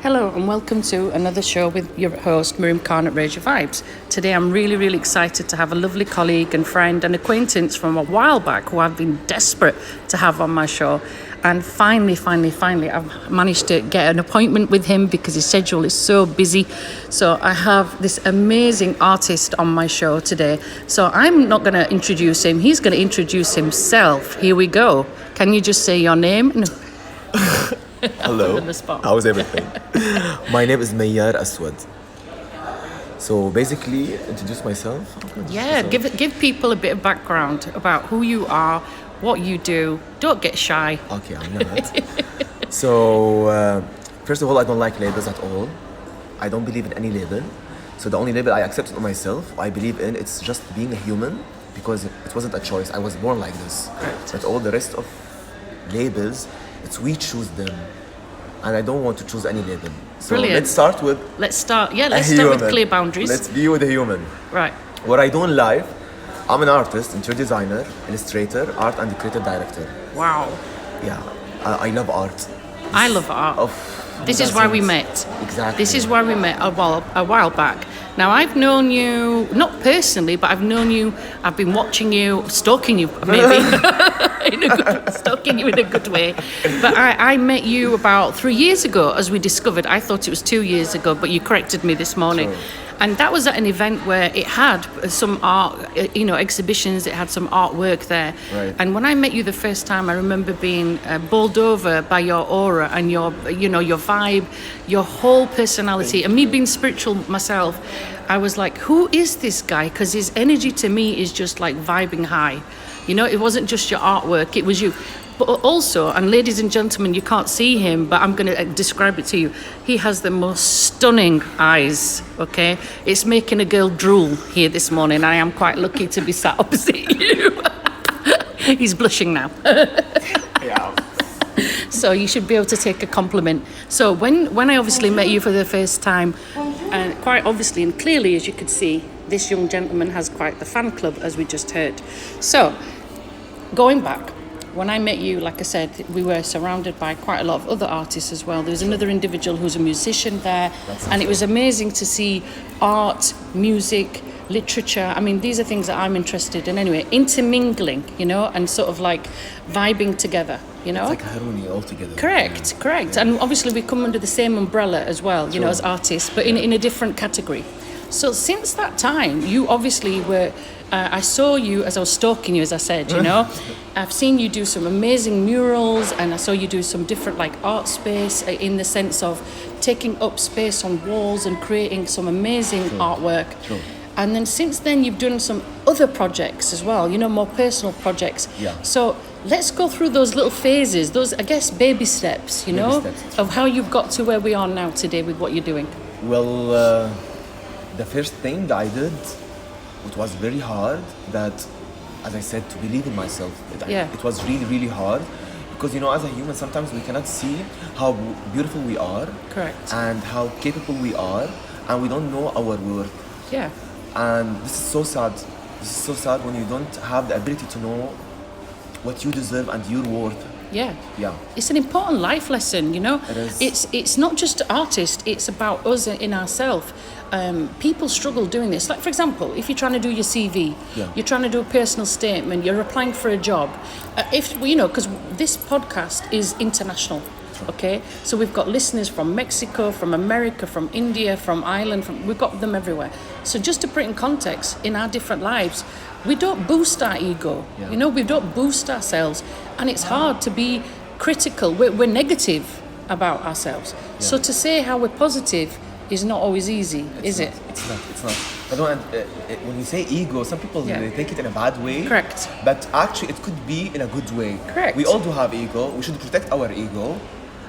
Hello and welcome to another show with your host Miriam Khan at Raise Your Vibes. Today I'm really excited to have a lovely colleague and friend and acquaintance from a while back who I've been desperate to have on my show. And finally, I've managed to get an appointment with him because his schedule is so busy. So I have this amazing artist on my show today. So I'm not going to introduce him. He's going to introduce himself. Here we go. Can you just say your name? No. Hello, how's everything? My name is Mayyar Aswad. So basically, introduce myself. Yeah, give people a bit of background about who you are, what you do. Don't get shy. Okay, I'm not. So, first of all, I don't like labels at all. I don't believe in any label. So the only label I accept on myself, I believe in, it's just being a human, because it wasn't a choice. I was born like this. Right. But all the rest of labels, it's we choose them, and I don't want to choose any label. So Brilliant. Let's start with clear boundaries. Let's be with a human. Right. What I do in life, I'm an artist, interior designer, illustrator, art and creative director. Wow. Yeah, I love art. I love art. This is why we met. Exactly. This is why we met a while back. Now, I've known you, not personally, but I've known you, I've been watching you, stalking you, maybe, stalking you in a good way. But I met you about 3 years ago, as we discovered. I thought it was 2 years ago, but you corrected me this morning. Sure. And that was at an event where it had some art, exhibitions, it had some artwork there. Right. And when I met you the first time, I remember being bowled over by your aura and your vibe, your whole personality. And me being spiritual myself, I was like, who is this guy? Because his energy to me is just like vibing high. It wasn't just your artwork, it was you. But also, and ladies and gentlemen, you can't see him, but I'm going to describe it to you. He has the most stunning eyes, okay? It's making a girl drool here this morning. I am quite lucky to be sat opposite you. He's blushing now. Yeah. So you should be able to take a compliment. So when I obviously met you for the first time, and quite obviously and clearly, as you could see, this young gentleman has quite the fan club, as we just heard. So, going back, when I met you, like I said, we were surrounded by quite a lot of other artists as well. There was another individual who's a musician there, and it was amazing to see art, music, literature. I mean, these are things that I'm interested in anyway, intermingling, and sort of like vibing together, It's like harmony altogether. Correct. Yeah. And obviously we come under the same umbrella as well, Sure. as artists, but in a different category. So since that time, you obviously were, I saw you as I was stalking you, as I said, I've seen you do some amazing murals, and I saw you do some different like art space in the sense of taking up space on walls and creating some amazing artwork. Sure. And then since then, you've done some other projects as well, more personal projects. Yeah. So let's go through those little phases, those, I guess, baby steps, of how you've got to where we are now today with what you're doing. Well, the first thing I did, it was very hard, that, as I said, to believe in myself. It was really hard, because, as a human, sometimes we cannot see how beautiful we are. Correct. And how capable we are, and we don't know our worth. Yeah. And this is so sad. This is so sad when you don't have the ability to know what you deserve and your worth. Yeah. Yeah. It's an important life lesson, It is. It's not just artists, it's about us in ourselves. People struggle doing this. Like, for example, if you're trying to do your CV, you're trying to do a personal statement, you're applying for a job. Because this podcast is international. Okay, so we've got listeners from Mexico, from America, from India, from Ireland, we've got them everywhere. So just to put it in context, in our different lives, we don't boost our ego, we don't boost ourselves, and it's hard to be critical. We're negative about ourselves. Yeah. So to say how we're positive is not always easy, is it? It's not. When you say ego, some people they take it in a bad way. Correct. But actually, it could be in a good way. Correct. We all do have ego. We should protect our ego.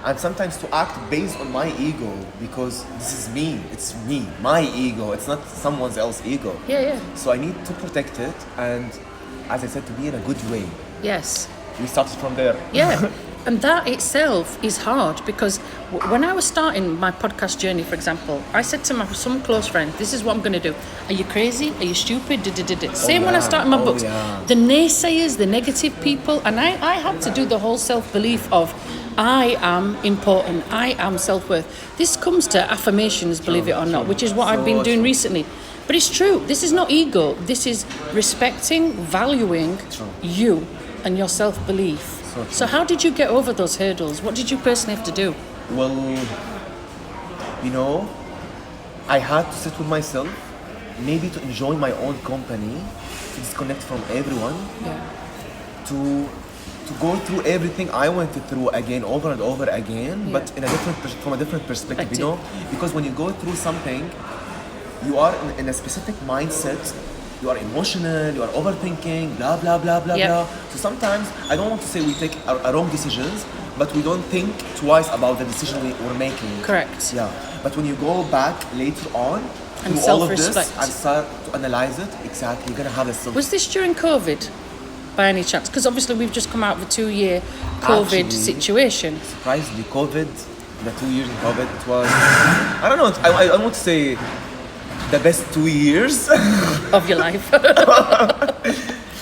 And sometimes to act based on my ego, because this is me, it's me, my ego, it's not someone else's ego. Yeah. So I need to protect it, and as I said, to be in a good way. Yes. We started from there. Yeah. And that itself is hard, because when I was starting my podcast journey, for example, I said to some close friend, this is what I'm going to do. Are you crazy? Are you stupid? Same when I started my books. Yeah. The naysayers, the negative people, and I had to do the whole self-belief of, I am important. I am self-worth. This comes to affirmations, believe it or not, which is what I've been doing recently. But it's true. This is not ego. This is respecting, valuing you and your self-belief. So how did you get over those hurdles? What did you personally have to do? Well, you know, I had to sit with myself, maybe to enjoy my own company, to disconnect from everyone, to go through everything I went through again, over and over again, but in a from a different perspective, you know? Because when you go through something, you are in a specific mindset, you are emotional, you are overthinking, blah, blah, blah, blah, blah. So sometimes, I don't want to say we take a wrong decisions, but we don't think twice about the decision we're making. Correct. Yeah. But when you go back later on, and through all of this, self-respect. and start to analyze it, exactly, you're gonna have a self. Was this during COVID, by any chance? Because obviously we've just come out of a 2-year COVID situation. Surprisingly, COVID, the 2 years in COVID, it was, I don't know, I want to say the best 2 years of your life.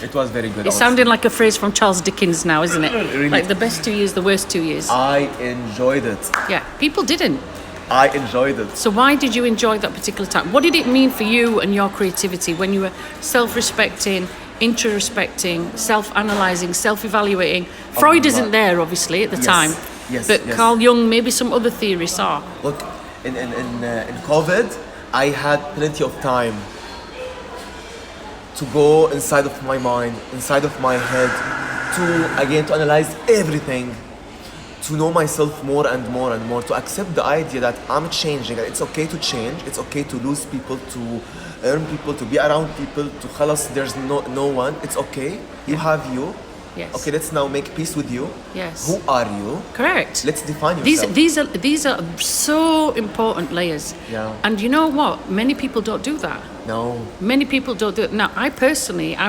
It was very good. It's sounding like a phrase from Charles Dickens now, isn't it? Really? Like the best 2 years, the worst 2 years. I enjoyed it. Yeah, people didn't. I enjoyed it. So why did you enjoy that particular time? What did it mean for you and your creativity when you were self-respecting, introspecting, self-analysing, self-evaluating? Freud isn't there, obviously, at the time. Yes. But Carl Jung, maybe some other theorists are. Look, in COVID, I had plenty of time to go inside of my mind, inside of my head, to analyze everything, to know myself more and more and more, to accept the idea that I'm changing, and it's okay to change, it's okay to lose people, to earn people, to be around people, to khalas, there's no one, it's okay, you have you. Yes. Okay, let's now make peace with you. Yes. Who are you? Correct. Let's define yourself. These are so important layers. Yeah. And you know what? Many people don't do that. No. Many people don't do it. Now, I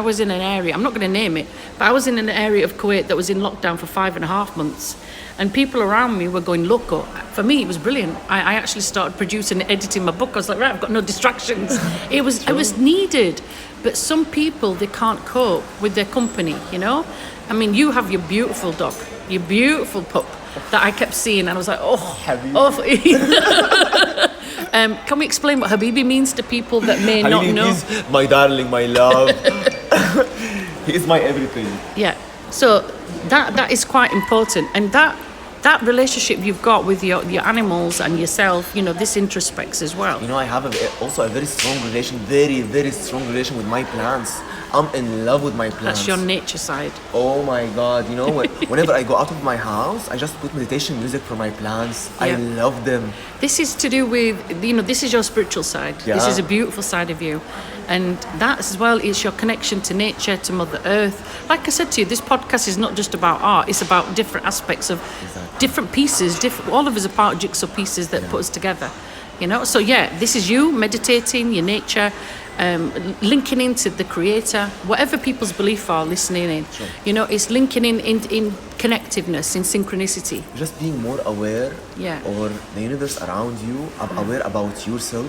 was in an area, I'm not going to name it, but I was in an area of Kuwait that was in lockdown for 5.5 months. And people around me were going loco. For me, it was brilliant. I actually started producing and editing my book. I was like, right, I've got no distractions. It was needed. But some people, they can't cope with their company, you know? I mean, you have your beautiful dog, your beautiful pup that I kept seeing. And I was like, can we explain what Habibi means to people that may not know? He's my darling, my love. He is my everything. Yeah. So that is quite important. And that relationship you've got with your animals and yourself, you know, this introspects as well. You know, I have also a very strong relation, very, very strong relation with my plants. I'm in love with my plants. That's your nature side. Oh my God, you know, whenever I go out of my house, I just put meditation music for my plants. Yeah. I love them. This is to do with, you know, this is your spiritual side. Yeah. This is a beautiful side of you. And that as well is your connection to nature, to Mother Earth. Like I said to you, this podcast is not just about art, it's about different aspects of different pieces. All of us are part of jigsaw pieces that put us together. You know, so this is you meditating, your nature, linking into the creator, whatever people's belief are, listening in. Sure. You know, it's linking in connectiveness, in synchronicity. Just being more aware or the universe around you, aware about yourself,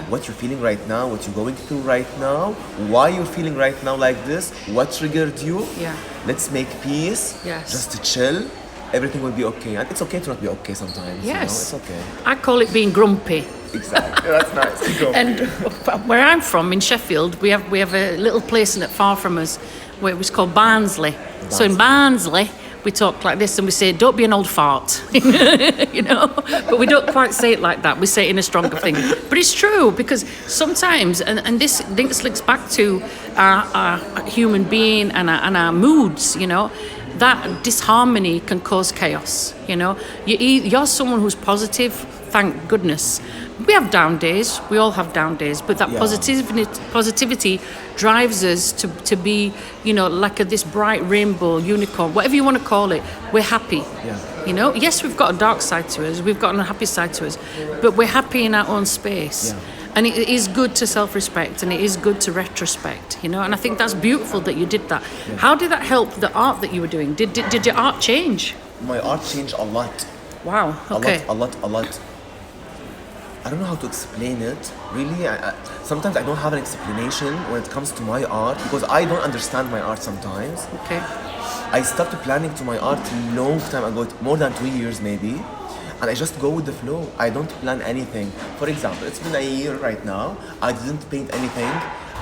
what you're feeling right now, what you're going through right now, why you're feeling right now like this, what triggered you. Yeah. Let's make peace, just to chill. Everything will be okay. And it's okay to not be okay sometimes. Yes. You know? It's okay. I call it being grumpy. Exactly. That's nice. And where I'm from, in Sheffield, we have a little place not far from us where it was called Barnsley. So in Barnsley, we talk like this and we say, don't be an old fart. You know? But we don't quite say it like that. We say it in a stronger thing. But it's true, because sometimes, and this links back to our human being and our moods, you know, that disharmony can cause chaos, you know. You're someone who's positive, thank goodness. We have down days, we all have down days, but that positivity drives us to be, you know, like this bright rainbow, unicorn, whatever you want to call it, we're happy. Yeah. You know, yes, we've got a dark side to us, we've got an unhappy side to us, but we're happy in our own space. Yeah. And it is good to self-respect, and it is good to retrospect, you know. And I think that's beautiful that you did that. Yeah. How did that help the art that you were doing? Did your art change? My art changed a lot. Wow. Okay. A lot. I don't know how to explain it. Really, sometimes I don't have an explanation when it comes to my art, because I don't understand my art sometimes. Okay. I stopped planning to my art long time ago, more than 2 years maybe. And I just go with the flow. I don't plan anything. For example, it's been a year right now. I didn't paint anything,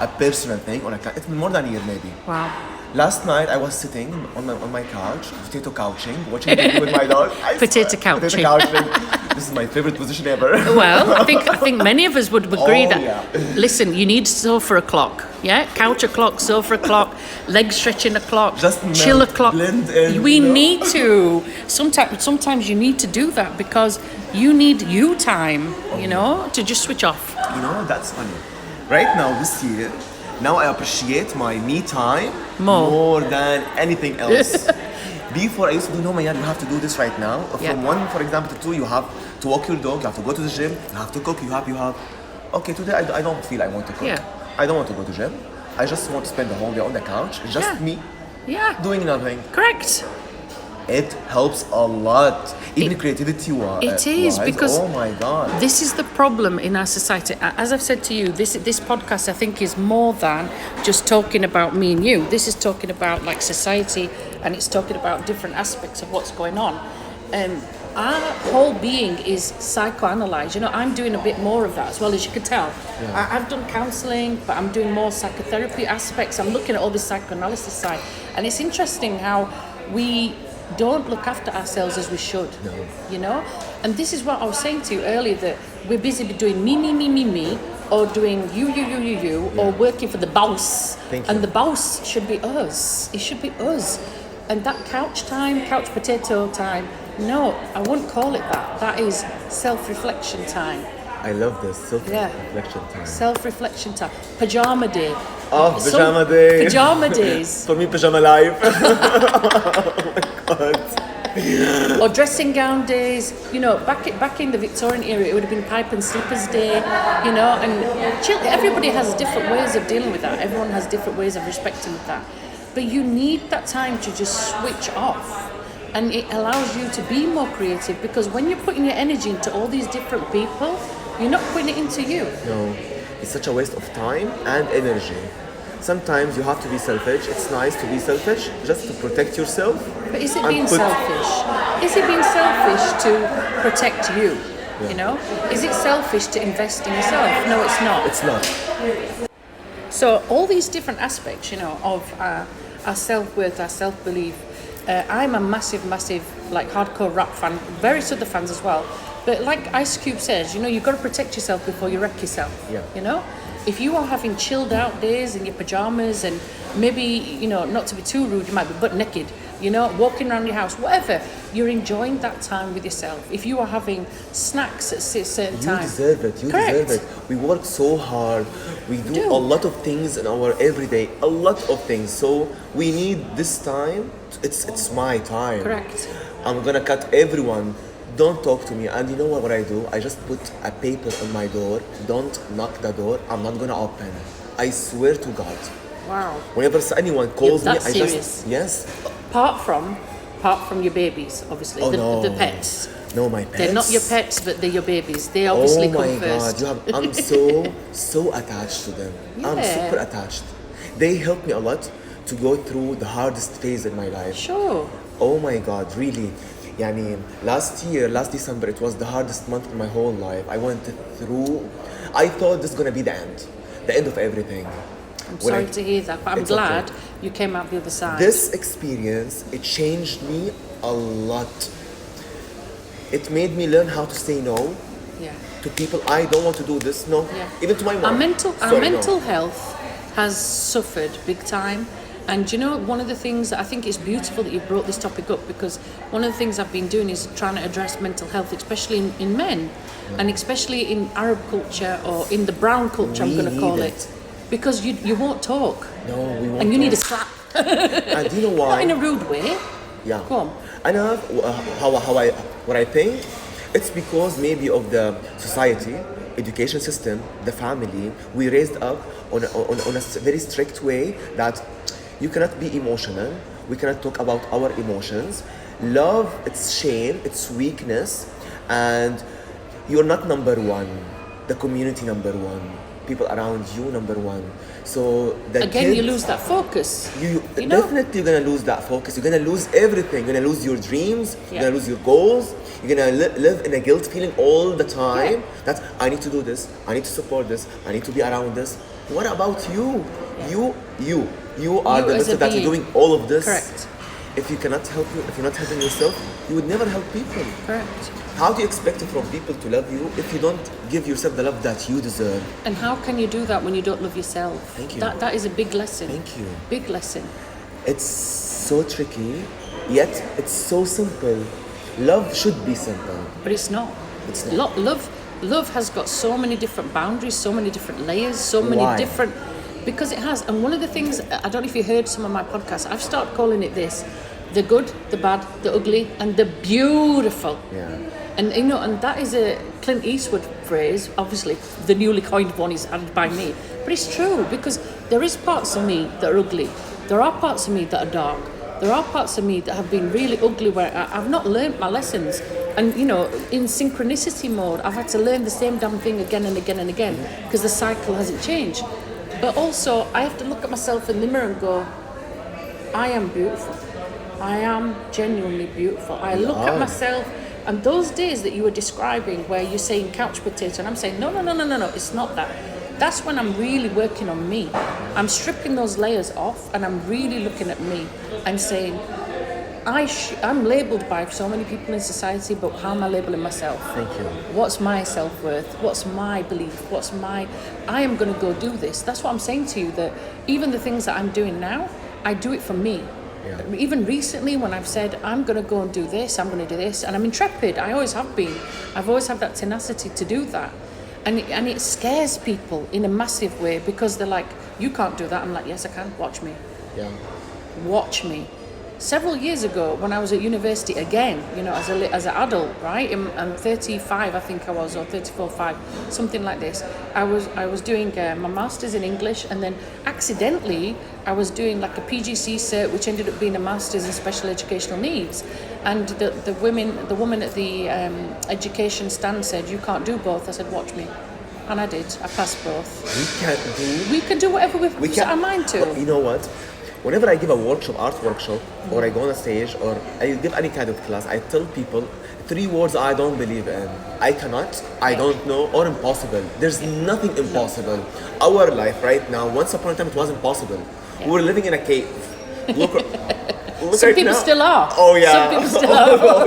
a personal thing, or it's been more than a year maybe. Wow. Last night I was sitting on my couch, potato couching, watching TV with my dog. Potato couching. Potato couching. This is my favorite position ever. Well, I think many of us would agree that. Yeah. Listen, you need sofa o'clock, yeah, couch o'clock, sofa o'clock, leg stretching o'clock, Just chill melt, o'clock. blend in, We you know? need to. Sometimes you need to do that because you need you time, you know, to just switch off. You know, that's funny. Right now, this year, now I appreciate my me time more than anything else. Before I used to do, no, Mayyar, you have to do this right now. Yeah. From 1, for example, to 2, you have to walk your dog, you have to go to the gym, you have to cook, you have. Okay, today I don't feel I want to cook. Yeah. I don't want to go to gym. I just want to spend the whole day on the couch. It's just me Yeah. doing nothing. Correct. It helps a lot. Even creativity It is, wise. because Oh my God. this is the problem in our society. As I've said to you, this podcast I think is more than just talking about me and you. This is talking about like society, and it's talking about different aspects of what's going on. Our whole being is psychoanalyzed. You know, I'm doing a bit more of that as well, as you can tell. Yeah. I've done counselling, but I'm doing more psychotherapy aspects. I'm looking at all the psychoanalysis side, and it's interesting how we don't look after ourselves as we should. No. You know, and this is what I was saying to you earlier, that we're busy doing me, or doing you, or working for the boss. Thank you. And the boss should be us. It should be us. And that couch potato time, no, I wouldn't call it that. That is self-reflection time. I love this self-reflection time. Self-reflection time. Pajama day. Oh, pajama day. Pajama days. For me, pajama life. Oh my God. Or dressing gown days. You know, back in the Victorian era, it would have been pipe and slippers day. You know, and everybody has different ways of dealing with that. Everyone has different ways of respecting that. But you need that time to just switch off. And it allows you to be more creative, because when you're putting your energy into all these different people, you're not putting it into you. No, it's such a waste of time and energy. Sometimes you have to be selfish. It's nice to be selfish just to protect yourself. But is it being selfish? Is it being selfish to protect you? Yeah. You know? Is it selfish to invest in yourself? No, it's not. It's not. So all these different aspects, you know, of our self-worth, our self-belief. I'm a massive, like hardcore rap fan. Various other fans as well. But like Ice Cube says, you know, you've got to protect yourself before you wreck yourself. Yeah. You know? If you are having chilled out days in your pajamas, and maybe, you know, not to be too rude, you might be butt naked, you know, walking around your house, whatever, you're enjoying that time with yourself. If you are having snacks at a certain time. You deserve it. You Correct. deserve it. We work so hard. We do a lot of things in our everyday. A lot of things. So we need this time. It's my time. Correct. I'm gonna cut everyone. Don't talk to me. And you know what I do? I just put a paper on my door. Don't knock the door. I'm not gonna open. I swear to God. Wow. Whenever anyone calls me, that's I serious. just yes. Apart from your babies, obviously, Oh, the no. pets. No, my pets. They're not your pets, but they're your babies. They obviously Oh come my first. God, I'm so attached to them. I'm Yeah. super attached. They help me a lot to go through the hardest phase in my life. Sure. Oh my God, really. Yani, last December, it was the hardest month in my whole life. I went through, I thought this is gonna be the end of everything. I'm sorry to hear that, but I'm It's glad okay. you came out the other side. This experience, it changed me a lot. It made me learn how to say no Yeah. to people. I don't want to do this. No, Yeah. even to my mom. Our mental health has suffered big time. And you know, one of the things that I think is beautiful that you brought this topic up, because one of the things I've been doing is trying to address mental health, especially in men, and especially in Arab culture, or in the brown culture, I'm We going to call need it. Because you won't talk. No, we won't. And you need a talk. slap. And do you know why? Not in a rude way. Yeah. Go on. I know what I think. It's because maybe of the society, education system, the family. We raised up on a very strict way that you cannot be emotional. We cannot talk about our emotions. Love, it's shame, it's weakness, and you're not number one. The community number one. people around you, number one. So the Again, kids, you lose that focus. you know? definitely you're gonna lose that focus. You're gonna lose everything. You're gonna lose your dreams. Yeah. You're gonna lose your goals. You're gonna live in a guilt feeling all the time. Yeah. That I need to do this. I need to support this. I need to be around this. What about you? Yeah. You are the as a person that being. you're doing all of this. Correct. If you're not helping yourself, you would never help people. Correct. How do you expect from people to love you if you don't give yourself the love that you deserve? And how can you do that when you don't love yourself? Thank you. That is a big lesson. Thank you. Big lesson. It's so tricky, yet it's so simple. Love should be simple. But it's not. It's not. Love has got so many different boundaries, so many different layers, so many Why? different. Because it has. And one of the things, I don't know if you heard some of my podcasts, I've started calling it this: the good, the bad, the ugly, and the beautiful. Yeah. And and that is a Clint Eastwood phrase. Obviously, the newly coined one is added by me, but it's true because there is parts of me that are ugly. There are parts of me that are dark. There are parts of me that have been really ugly where I've not learned my lessons. And in synchronicity mode, I've had to learn the same damn thing again and again and again because the cycle hasn't changed. But also, I have to look at myself in the mirror and go, I am beautiful. I am genuinely beautiful. I look at myself. And those days that you were describing where you're saying couch potato and I'm saying, no, it's not that. That's when I'm really working on me. I'm stripping those layers off and I'm really looking at me and saying, I'm labelled by so many people in society, but how am I labelling myself? Thank you. What's my self-worth? What's my belief? I am going to go do this. That's what I'm saying to you, that even the things that I'm doing now, I do it for me. Yeah. Even recently when I've said, I'm going to go and do this, I'm going to do this, and I'm intrepid, I always have been. I've always had that tenacity to do that. And it scares people in a massive way because they're like, you can't do that. I'm like, yes, I can. Watch me. Yeah. Watch me. Several years ago when I was at university again, as an adult, right? I'm 35, I think I was, or 34, 5, something like this. I was doing my master's in English, and then accidentally I was doing like a PGC cert, which ended up being a master's in special educational needs. And the woman at the education stand said, you can't do both. I said, watch me. And I did. I passed both. We can do whatever we set our mind to. You know what? Whenever I give a art workshop, or I go on a stage, or I give any kind of class, I tell people 3 words I don't believe in. I cannot, I don't know, or impossible. There's nothing impossible. Our life right now, once upon a time, it was impossible. We were living in a cave. Look Some right people now. still are. Oh yeah. Some people still are. Oh,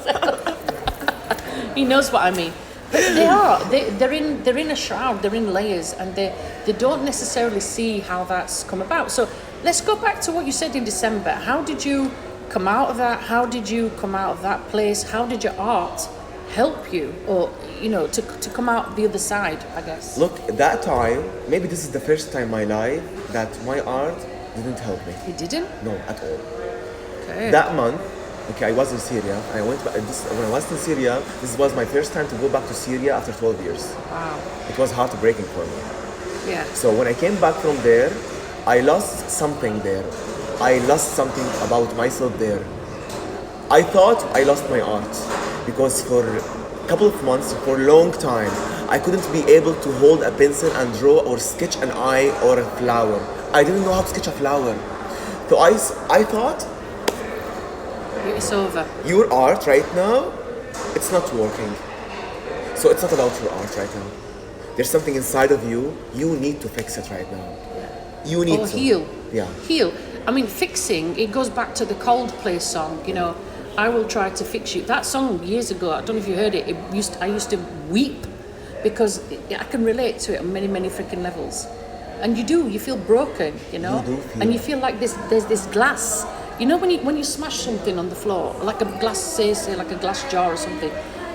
yeah. He knows what I mean. But they are. They're in a shroud. They're in layers, and they don't necessarily see how that's come about. So let's go back to what you said in December. How did you come out of that? How did you come out of that place? How did your art help you, or to come out the other side? I guess. Look, at that time, maybe this is the first time in my life that my art didn't help me. It didn't? No, at all. Okay. That month, I was in Syria. I went back, when I was in Syria, this was my first time to go back to Syria after 12 years. Wow. It was heartbreaking for me. Yeah. So when I came back from there, I lost something there. I lost something about myself there. I thought I lost my art because for a couple of months, for a long time, I couldn't be able to hold a pencil and draw or sketch an eye or a flower. I didn't know how to sketch a flower. So I thought, it's over. Your art right now, it's not working. So it's not about your art right now. There's something inside of you, you need to fix it right now. You need to. Heal. Yeah. Heal. I mean, fixing, it goes back to the Coldplay song, I will try to fix you. That song years ago, I don't know if you heard it, I used to weep because I can relate to it on many, many freaking levels. And you feel broken, You do feel. And you feel like there's this glass. When you smash something on the floor, like a glass, say like a glass jar or something,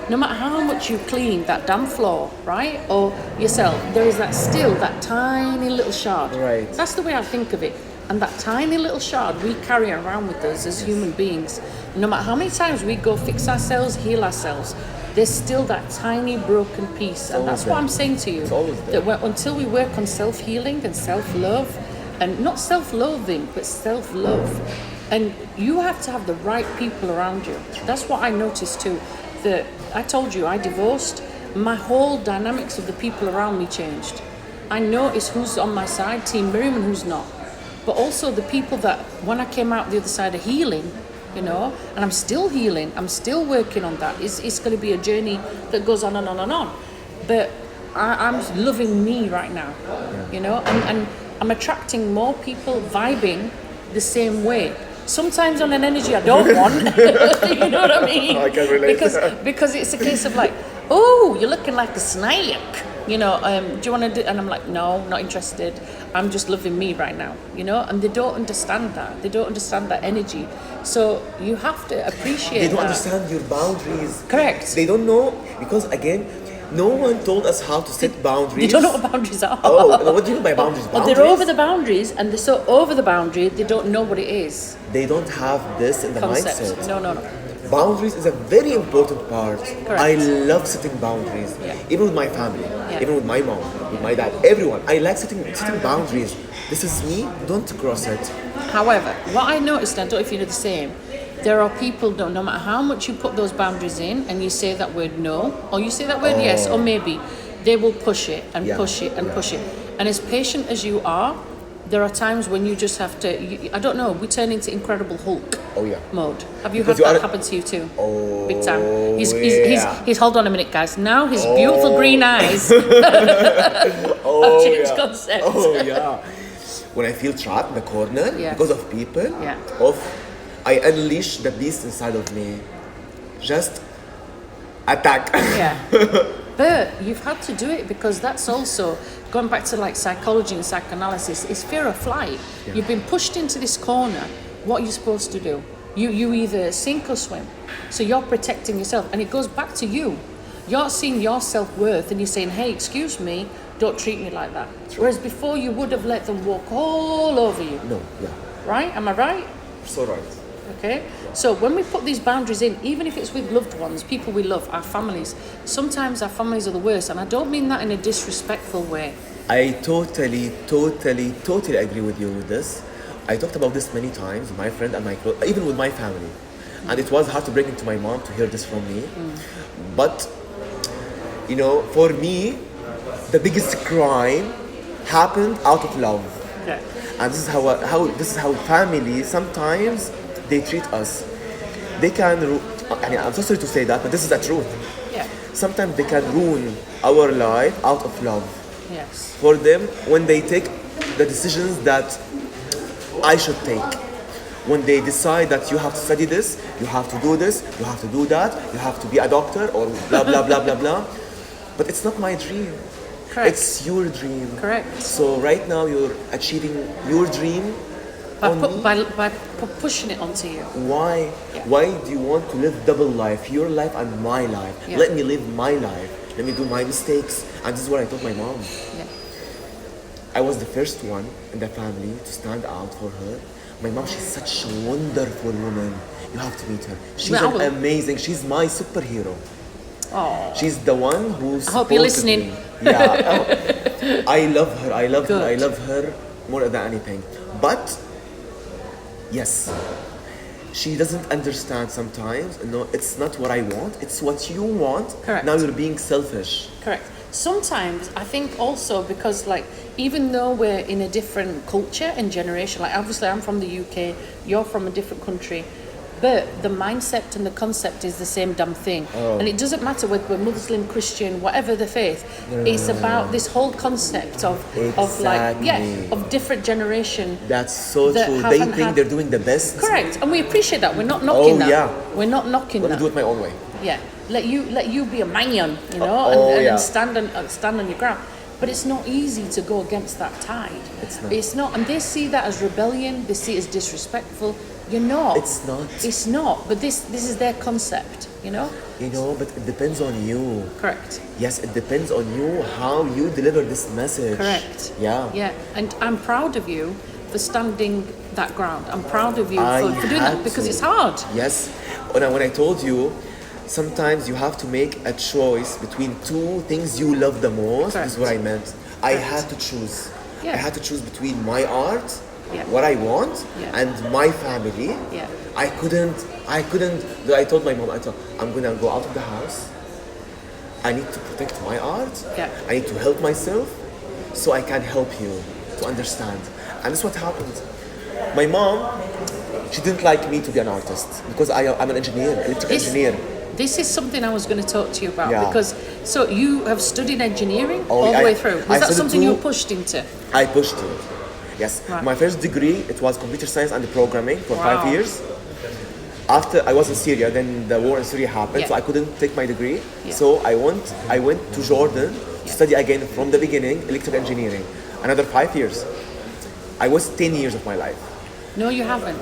no matter how much you clean that damn floor, right, or yourself, there is that tiny little shard. Right. That's the way I think of it. And that tiny little shard we carry around with us as human beings. No matter how many times we go fix ourselves, heal ourselves, there's still that tiny broken piece. And that's what I'm saying to you. That until we work on self-healing and self-love, and not self-loathing, but self-love, and you have to have the right people around you. That's what I noticed too. That I told you, I divorced. My whole dynamics of the people around me changed. I notice who's on my side, Team Miriam, and who's not. But also the people that, when I came out the other side of healing, you know, and I'm still healing, I'm still working on that. It's going to be a journey that goes on and on and on. But I'm loving me right now, you know, and I'm attracting more people vibing the same way. Sometimes on an energy I don't want, you know what I mean? I can relate. Because it's a case of like, oh, you're looking like a snake, you know, do you want to do, and I'm like, no, not interested. I'm just loving me right now, you know, and they don't understand that. They don't understand that energy. So you have to appreciate that. They don't understand your boundaries. Correct. They don't know, because again, no one told us how to set boundaries. They don't know what boundaries are. Oh, no, what do you mean by boundaries? Well, they're over the boundaries, and they're so over the boundary, they don't know what it is. They don't have this in the Concept. mindset. No. Boundaries is a very important part. Correct. I love setting boundaries. Yeah. Even with my family, even with my mom, with my dad, everyone. I like setting boundaries. This is me, don't cross it. However, what I noticed, and I don't know if you know the same, there are people, no matter how much you put those boundaries in and you say that word no, or you say that word yes, or maybe, they will push it and push it and push it. And as patient as you are, there are times when you just have to, I don't know, we turn into Incredible Hulk mode. Have you had that happen to you too? Oh, big time. He's hold on a minute, guys. Now his beautiful green eyes have changed concept. Oh, yeah. When I feel trapped in the corner because of people, I unleash the beast inside of me. Just attack. Yeah. But you've had to do it because that's also, going back to like psychology and psychoanalysis, is fear of flight. Yeah. You've been pushed into this corner. What are you supposed to do? You either sink or swim. So you're protecting yourself. And it goes back to you. You're seeing your self-worth and you're saying, hey, excuse me, don't treat me like that. Whereas before you would have let them walk all over you. No, yeah. Right? Am I right? So right. Okay, so when we put these boundaries in, even if it's with loved ones, people we love, our families, sometimes our families are the worst, and I don't mean that in a disrespectful way. I totally agree with you with this. I talked about this many times with my friend and even with my family. And it was hard to break into my mom to hear this from me. But, you know, for me, the biggest crime happened out of love. Okay. And this is how family sometimes they treat us. They can, I'm so sorry to say that, but this is the truth. Yeah. Sometimes they can ruin our life out of love. Yes. For them, when they take the decisions that I should take, when they decide that you have to study this, you have to do this, you have to do that, you have to be a doctor, or blah, blah, blah, blah, blah. But it's not my dream. Correct. It's your dream. Correct. So right now you're achieving your dream by pushing it onto you. Why? Yeah. Why do you want to live double life? Your life and my life. Yeah. Let me live my life. Let me do my mistakes. And this is what I told my mom. Yeah. I was the first one in the family to stand out for her. My mom, she's such a wonderful woman. You have to meet her. She's amazing. She's my superhero. Oh. She's the one who's. I hope you're listening. Yeah. I love her. I love her. I love her more than anything. But yes, she doesn't understand sometimes. No, it's not what I want. It's what you want. Correct. Now you're being selfish. Correct. Sometimes I think also because like even though we're in a different culture and generation, like obviously I'm from the UK, you're from a different country, but the mindset and the concept is the same damn thing. And it doesn't matter whether we're Muslim, Christian, whatever the faith. It's about this whole concept of different generation. That's so true. They think they're doing the best. Correct, and we appreciate that. We're not knocking that. Yeah. We're not knocking that. Let me do it my own way. Yeah, let you be a man, you know, and stand on your ground. But it's not easy to go against that tide. It's not, and they see that as rebellion. They see it as disrespectful. You're not. It's not. It's not. But this is their concept, you know. You know, but it depends on you. Correct. Yes, it depends on you how you deliver this message. Correct. Yeah. Yeah, and I'm proud of you for standing that ground. I'm proud of you for doing that because it's hard. Yes. When I told you, sometimes you have to make a choice between two things you love the most. Correct. This is what I meant. I had to choose. Yeah. I had to choose between my art, what I want, and my family. Yeah. I couldn't. I told my mom, I'm gonna go out of the house. I need to protect my art. Yeah. I need to help myself. so I can help you to understand. And that's what happened. My mom, she didn't like me to be an artist because I'm an engineer, electrical engineer. This is something I was going to talk to you about Yeah. because, so you have studied engineering Oh, all the I- way through. I Was that studied something you two- were pushed into? I pushed it. Yes. Right. My first degree, it was computer science and programming for Wow. 5 years. After I was in Syria, then the war in Syria happened, Yeah. so I couldn't take my degree. Yeah. So I went to Jordan to study again from the beginning, electrical engineering. Another 5 years. I wasted 10 years of my life. No, you haven't.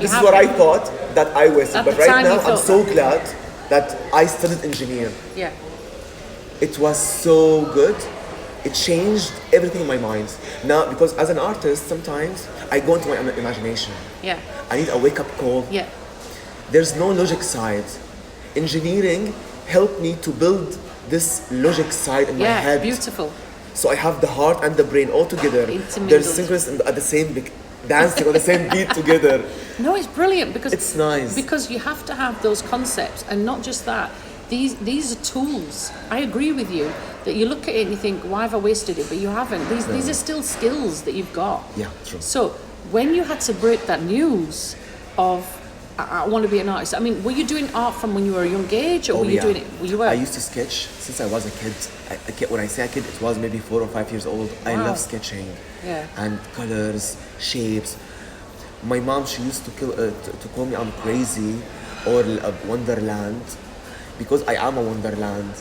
This is what I thought that I wasted. At But the right time now, you I'm thought so that. glad that I studied engineering. Yeah. It was so good. It changed everything in my mind. Now, because as an artist, sometimes I go into my imagination. Yeah. I need a wake-up call. Yeah. There's no logic side. Engineering helped me to build this logic side in my Yeah. head. Beautiful. So I have the heart and the brain all together. Intermingled. They're synchronous and at the same dancing on the same beat together. No, it's brilliant because It's nice. Because you have to have those concepts, and not just that. These are tools. I agree with you that you look at it and you think, why have I wasted it? But you haven't. These are still skills that you've got. Yeah, true. So when you had to break that news of I want to be an artist. I mean, were you doing art from when you were a young age, or were you doing it? You were. I used to sketch since I was a kid. When I say a kid, it was maybe 4 or 5 years old. I Wow. love sketching. Yeah. And colors, shapes. My mom, she used to call me I'm crazy or a wonderland because I am a wonderland.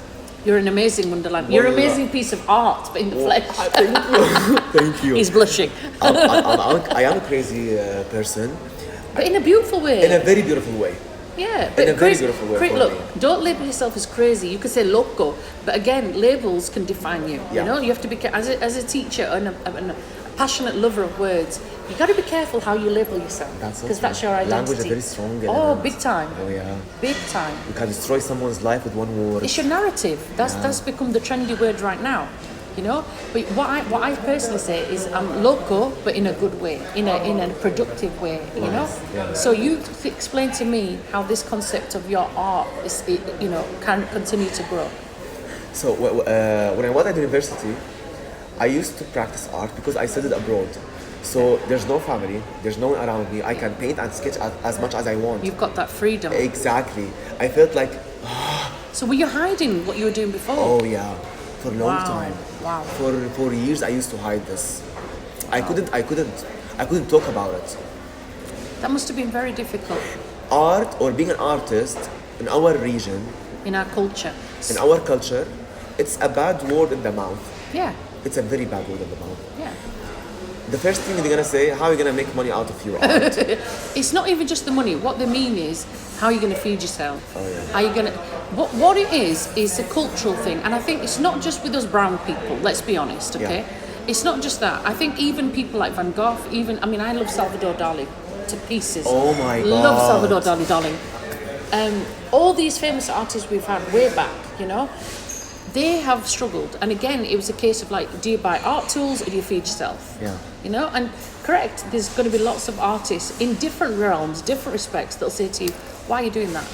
You're an amazing wonderland. You're an amazing piece of art, but in the flesh. Thank you. Thank you. He's blushing. I am a crazy person But in a beautiful way. in a very beautiful way. Yeah, In a very beautiful way for look, me. don't label yourself as crazy. You could say loco, but again, labels can define you. Yeah. You know, you have to be as a teacher and a passionate lover of words. You got to be careful how you label yourself because that's your identity. Language is very strong. Oh, element. big time. Oh yeah. Big time. You can destroy someone's life with one word. It's your narrative. That's become the trendy word right now. You know, but what I personally say is I'm loco, but in a good way, in a productive way. You know, Yes. so you explain to me how this concept of your art can continue to grow. So when I was at university, I used to practice art because I studied abroad. So there's no family, there's no one around me. I can paint and sketch as much as I want. You've got that freedom. Exactly. I felt like, So were you hiding what you were doing before? oh yeah, for a long Wow. time. Wow. For years I used to hide this. I couldn't talk about it. That must have been very difficult Art or being an artist in our region, in our culture. in our culture, it's a bad word in the mouth. Yeah, It's a very bad word in the mouth. yeah. The first thing they're gonna say, how are you gonna make money out of your art? It's not even just the money. What they mean is how you're going to feed yourself. Oh, yeah. How you going to... What it is a cultural thing. And I think it's not just with us brown people, let's be honest, okay? Yeah. It's not just that. I think even people like Van Gogh, I love Salvador Dali to pieces. Oh my God. Love Salvador Dali, darling. All these famous artists we've had way back, you know, they have struggled. And again, it was a case of like, do you buy art tools or do you feed yourself? Yeah. You know, and correct, there's going to be lots of artists in different realms, different respects, that'll say to you, why are you doing that?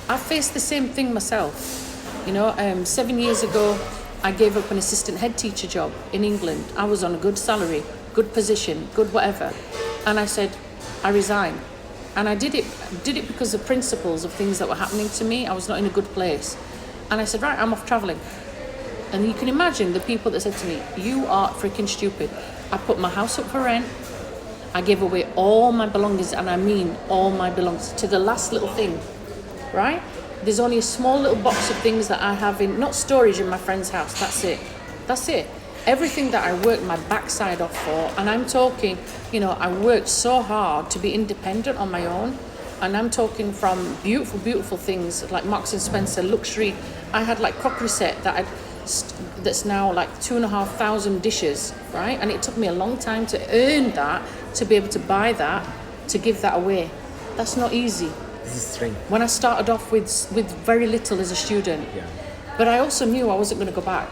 I faced the same thing myself. You know, 7 years ago, I gave up an assistant head teacher job in England. I was on a good salary, good position, good whatever. And I said, I resign. And I did it because of principles of things that were happening to me. I was not in a good place. And I said, right, I'm off traveling. And you can imagine the people that said to me, you are freaking stupid. I put my house up for rent. I gave away all my belongings, and I mean all my belongings, to the last little thing, right? There's only a small little box of things that I have in, not storage, in my friend's house. That's it. That's it. Everything that I worked my backside off for, and I'm talking, you know, I worked so hard to be independent on my own. And I'm talking from beautiful, beautiful things like Marks and Spencer, luxury. I had like crockery set that's now like 2,500 dishes, right? And it took me a long time to earn that, to be able to buy that, to give that away. That's not easy. This is strength. When I started off with very little as a student, Yeah. but I also knew I wasn't going to go back.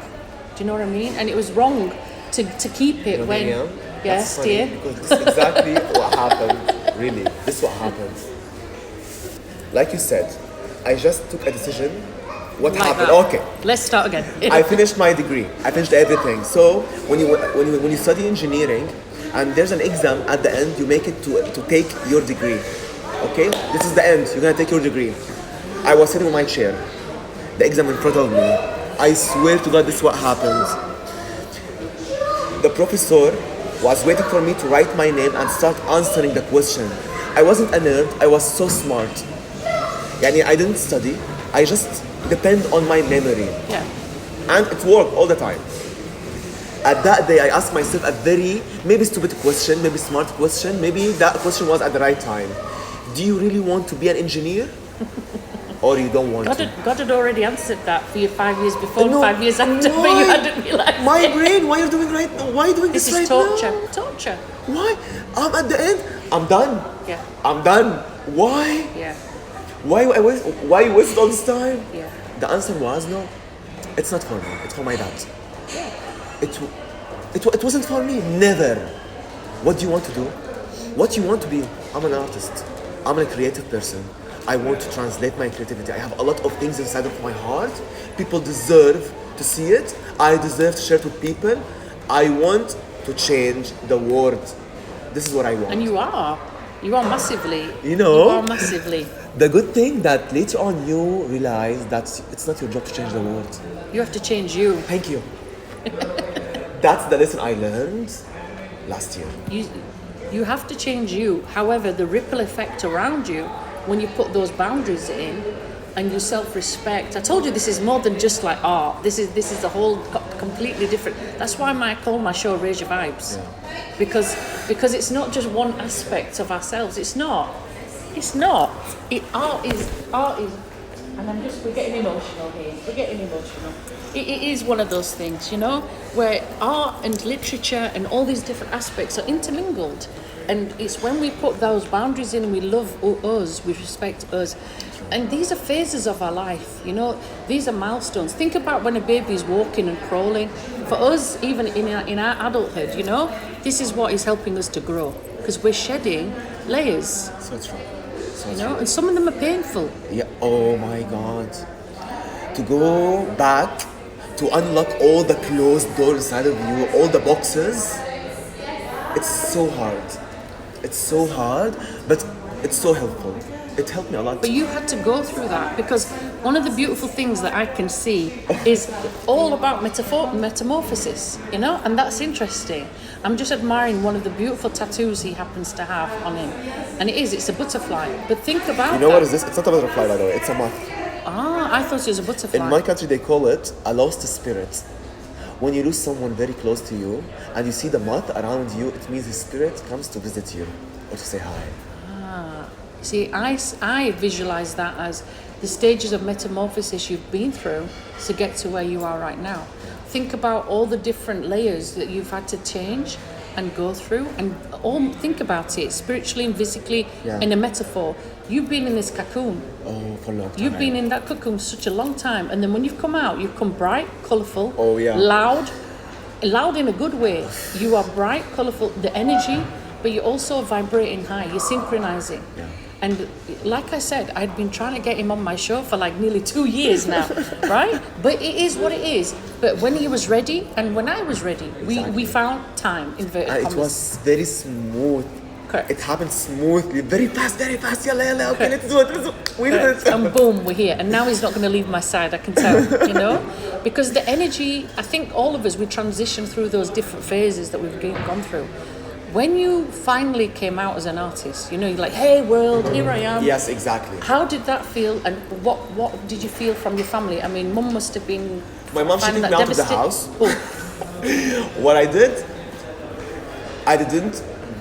Do you know what I mean? And it was wrong to keep it when. Miriam, Yes, that's funny, dear. because this is exactly what happened. Really, this is what happened. Like you said, I just took a decision What Like happened? that. Okay. Let's start again. I finished my degree. I finished everything. So when you study engineering, and there's an exam at the end, you make it to take your degree. Okay, this is the end. You're gonna take your degree. I was sitting on my chair, the exam in front of me. I swear to God, this is what happened. The professor was waiting for me to write my name and start answering the question. I wasn't a nerd. I was so smart. Yani I didn't study. I just depend on my memory. Yeah. And it worked all the time. At that day, I asked myself a very, maybe stupid question, maybe smart question, maybe that question was at the right time. Do you really want to be an engineer? Or you don't want to? God had already answered that for you 5 years before, No, 5 years after, but you hadn't realised. My brain, why are you doing right now? Why are you doing This this is right torture. now? Torture. Why? I'm at the end. I'm done. Yeah. I'm done. Why? Yeah. Why waste all this time? Yeah. The answer was no. It's not for me. It's for my dad. Yeah. It wasn't for me. Never. What do you want to do? What you want to be? I'm an artist. I'm a creative person. I want to translate my creativity. I have a lot of things inside of my heart. People deserve to see it. I deserve to share it with people. I want to change the world. This is what I want. And you are. You are massively. You know? You are massively. The good thing that later on you realize that it's not your job to change the world. You have to change you. Thank you. That's the lesson I learned last year. You have to change you. However, the ripple effect around you, when you put those boundaries in and you self-respect. I told you this is more than just like art. This is a whole completely different. That's why I call my show Raise Your Vibes. Yeah. Because it's not just one aspect of ourselves. It's not. Art is, and we're getting emotional here. We're getting emotional. It is one of those things, you know, where art and literature and all these different aspects are intermingled. And it's when we put those boundaries in and we love us, we respect us. And these are phases of our life, you know, these are milestones. Think about when a baby is walking and crawling. For us, even in our adulthood, you know, this is what is helping us to grow. Because we're shedding layers. So true. You know, and some of them are painful. Yeah. Oh my God. To go back, to unlock all the closed doors inside of you, all the boxes, it's so hard. It's so hard, but it's so helpful. It helped me a lot. But you had to go through that because one of the beautiful things that I can see is all about metamorphosis, you know, and that's interesting. I'm just admiring one of the beautiful tattoos he happens to have on him. And it's a butterfly. But think about You know what is this? It's not a butterfly, by the way. It's a moth. Ah, I thought it was a butterfly. In my country, they call it a lost spirit. When you lose someone very close to you and you see the moth around you, it means his spirit comes to visit you or to say hi. See, I visualize that as the stages of metamorphosis you've been through to get to where you are right now. Think about all the different layers that you've had to change and go through, and think about it spiritually and physically in a metaphor. You've been in this cocoon. Oh, for a long time. You've been in that cocoon such a long time, and then when you've come out, you've come bright, colourful, loud in a good way. You are bright, colourful, the energy, but you're also vibrating high. You're synchronizing. Yeah. And like I said, I'd been trying to get him on my show for like nearly 2 years now, right? But it is what it is. But when he was ready and when I was ready, we found time, inverted commas. It was very smooth. Correct. It happened smoothly, very fast, yalla, okay, let's do it. We did it. And boom, we're here. And now he's not going to leave my side, I can tell, you know? Because the energy, I think all of us, we transition through those different phases that we've gone through. When you finally came out as an artist, you know, you're like, hey world, here I am. Yes, exactly. How did that feel, and what did you feel from your family? I mean, Mum must have been... My mom took me out of the house. Oh. What I did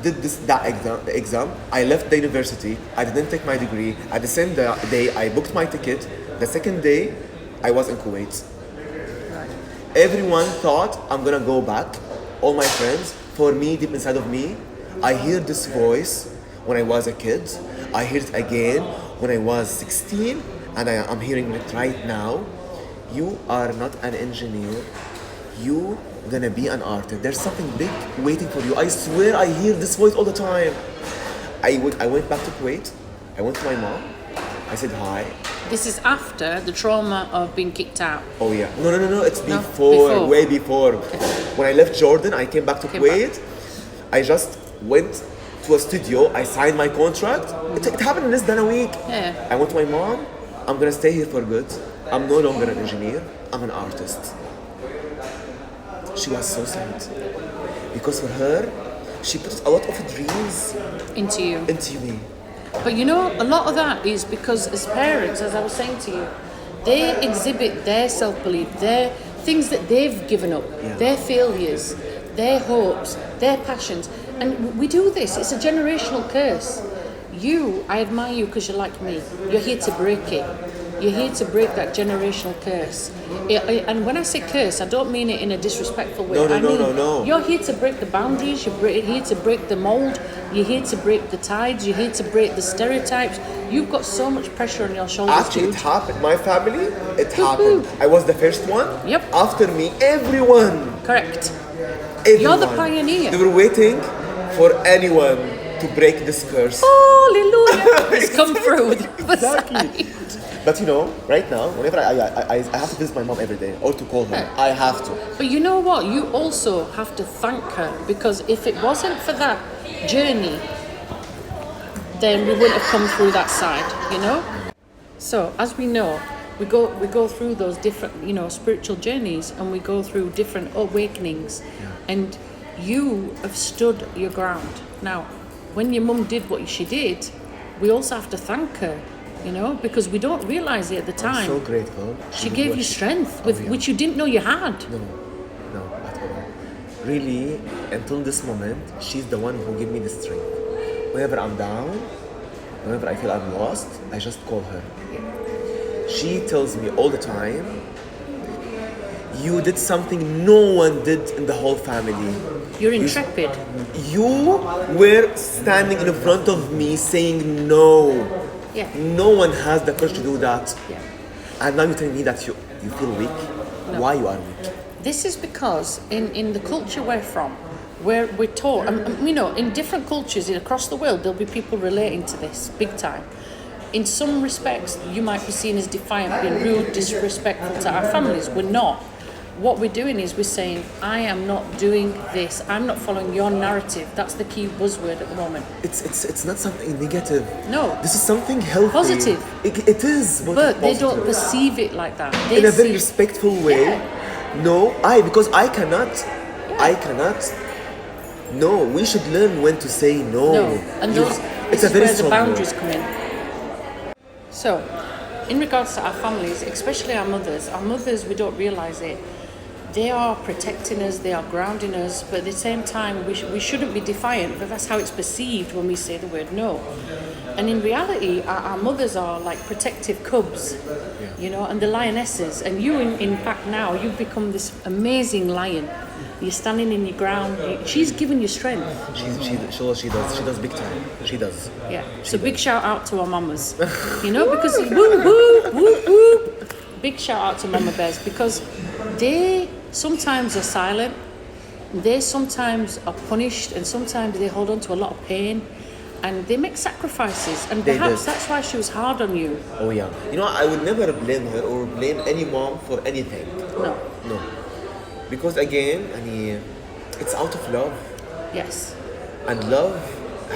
the exam. I left the university. I didn't take my degree. At the same day, I booked my ticket. The second day, I was in Kuwait. Right. Everyone thought I'm gonna go back. All my friends. For me, deep inside of me, I hear this voice when I was a kid. I hear it again when I was 16, and I'm hearing it right now. You are not an engineer. You gonna be an artist. There's something big waiting for you. I swear I hear this voice all the time. I went back to Kuwait. I went to my mom. I said hi. This is after the trauma of being kicked out. Oh yeah. No. It's No? before, way before. When I left Jordan, I came back to Kuwait. I just went to a studio. I signed my contract. It happened in less than a week. Yeah. I went to my mom. I'm gonna stay here for good. I'm no longer an engineer. I'm an artist. She was so sad because for her, she put a lot of dreams Into you. into me. But you know, a lot of that is because as parents, as I was saying to you, they exhibit their self-belief, their things that they've given up, their failures, their hopes, their passions. And we do this. It's a generational curse. I admire you because you're like me. You're here to break it. You're here to break that generational curse. And when I say curse, I don't mean it in a disrespectful way. No. You're here to break the boundaries. You're here to break the mold. You're here to break the tides. You're here to break the stereotypes. You've got so much pressure on your shoulders. Actually, dude. it happened. My family, it happened. I was the first one. Yep. After me, everyone. Correct. Everyone. You're the pioneer. They were waiting for anyone to break this curse. Hallelujah! It's come through. Exactly. But you know, right now, whenever I have to visit my mom every day or to call her, I have to. But you know what? You also have to thank her, because if it wasn't for that journey, then we wouldn't have come through that side, you know? So, as we know, we go through those different, spiritual journeys, and we go through different awakenings. And you have stood your ground. Now, when your mum did what she did, we also have to thank her, because we don't realize it at the time. I'm so grateful. She gave you strength, which you didn't know you had. No, at all. Really, until this moment, she's the one who gave me the strength. Whenever I'm down, whenever I feel I'm lost, I just call her. She tells me all the time, you did something no one did in the whole family. You're intrepid. You were standing in front of me saying no. Yeah. No one has the courage to do that. Yeah. And now you're telling me that you feel weak. No. Why you are weak? This is because in the culture we're from, where we're taught, in different cultures across the world, there'll be people relating to this big time. In some respects, you might be seen as defiant, being rude, disrespectful to our families. We're not. What we're doing is we're saying, I am not doing this. I'm not following your narrative. That's the key buzzword at the moment. It's not something negative. No. This is something healthy. Positive. It is. But they don't perceive it like that. They in a very respectful way. Yeah. No, because I cannot. Yeah. I cannot. No, we should learn when to say no. No, and this is where the boundaries come in. So, in regards to our families, especially our mothers, we don't realise it. They are protecting us, they are grounding us, but at the same time, we shouldn't be defiant, but that's how it's perceived when we say the word no. And in reality, our mothers are like protective cubs, and the lionesses. And you, in fact, now, you've become this amazing lion. You're standing in your ground. She's giving you strength. She does. She does big time. She does. Yeah. So big shout out to our mamas. Because whoop, whoop, whoop, whoop. Big shout out to Mama Bears, because they sometimes are silent. They sometimes are punished, and sometimes they hold on to a lot of pain, and they make sacrifices. And perhaps that's why she was hard on you. Oh yeah. I would never blame her or blame any mom for anything. No. Because again, it's out of love. Yes. And love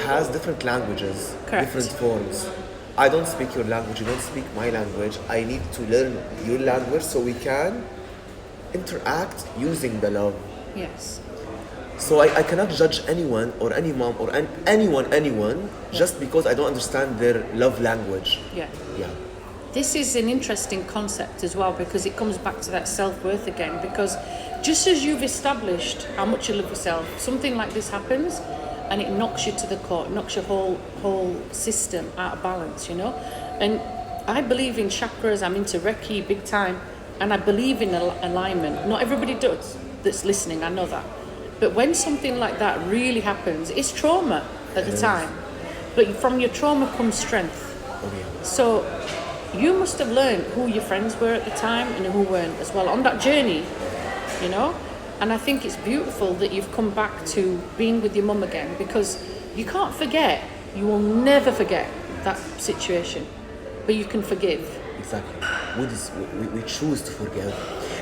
has different languages, Correct. different forms. I don't speak your language, you don't speak my language. I need to learn your language so we can interact using the love. Yes. So I cannot judge anyone or any mom or anyone just because I don't understand their love language. Yeah. Yeah. This is an interesting concept as well, because it comes back to that self-worth again, because just as you've established how much you love yourself, something like this happens and it knocks you to the core, it knocks your whole system out of balance, And I believe in chakras, I'm into Reiki big time, and I believe in alignment. Not everybody does that's listening, I know that. But when something like that really happens, it's trauma at the time. But from your trauma comes strength. Oh, yeah. So you must have learned who your friends were at the time and who weren't as well on that journey, And I think it's beautiful that you've come back to being with your mum again, because you can't forget, you will never forget that situation, but you can forgive. Exactly. We choose to forgive.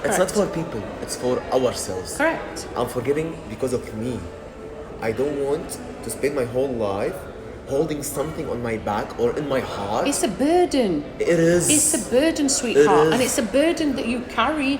It's not for people, it's for ourselves. Correct. I'm forgiving because of me. I don't want to spend my whole life holding something on my back or in my heart. It's a burden. It is. It's a burden, sweetheart. It is. And it's a burden that you carry,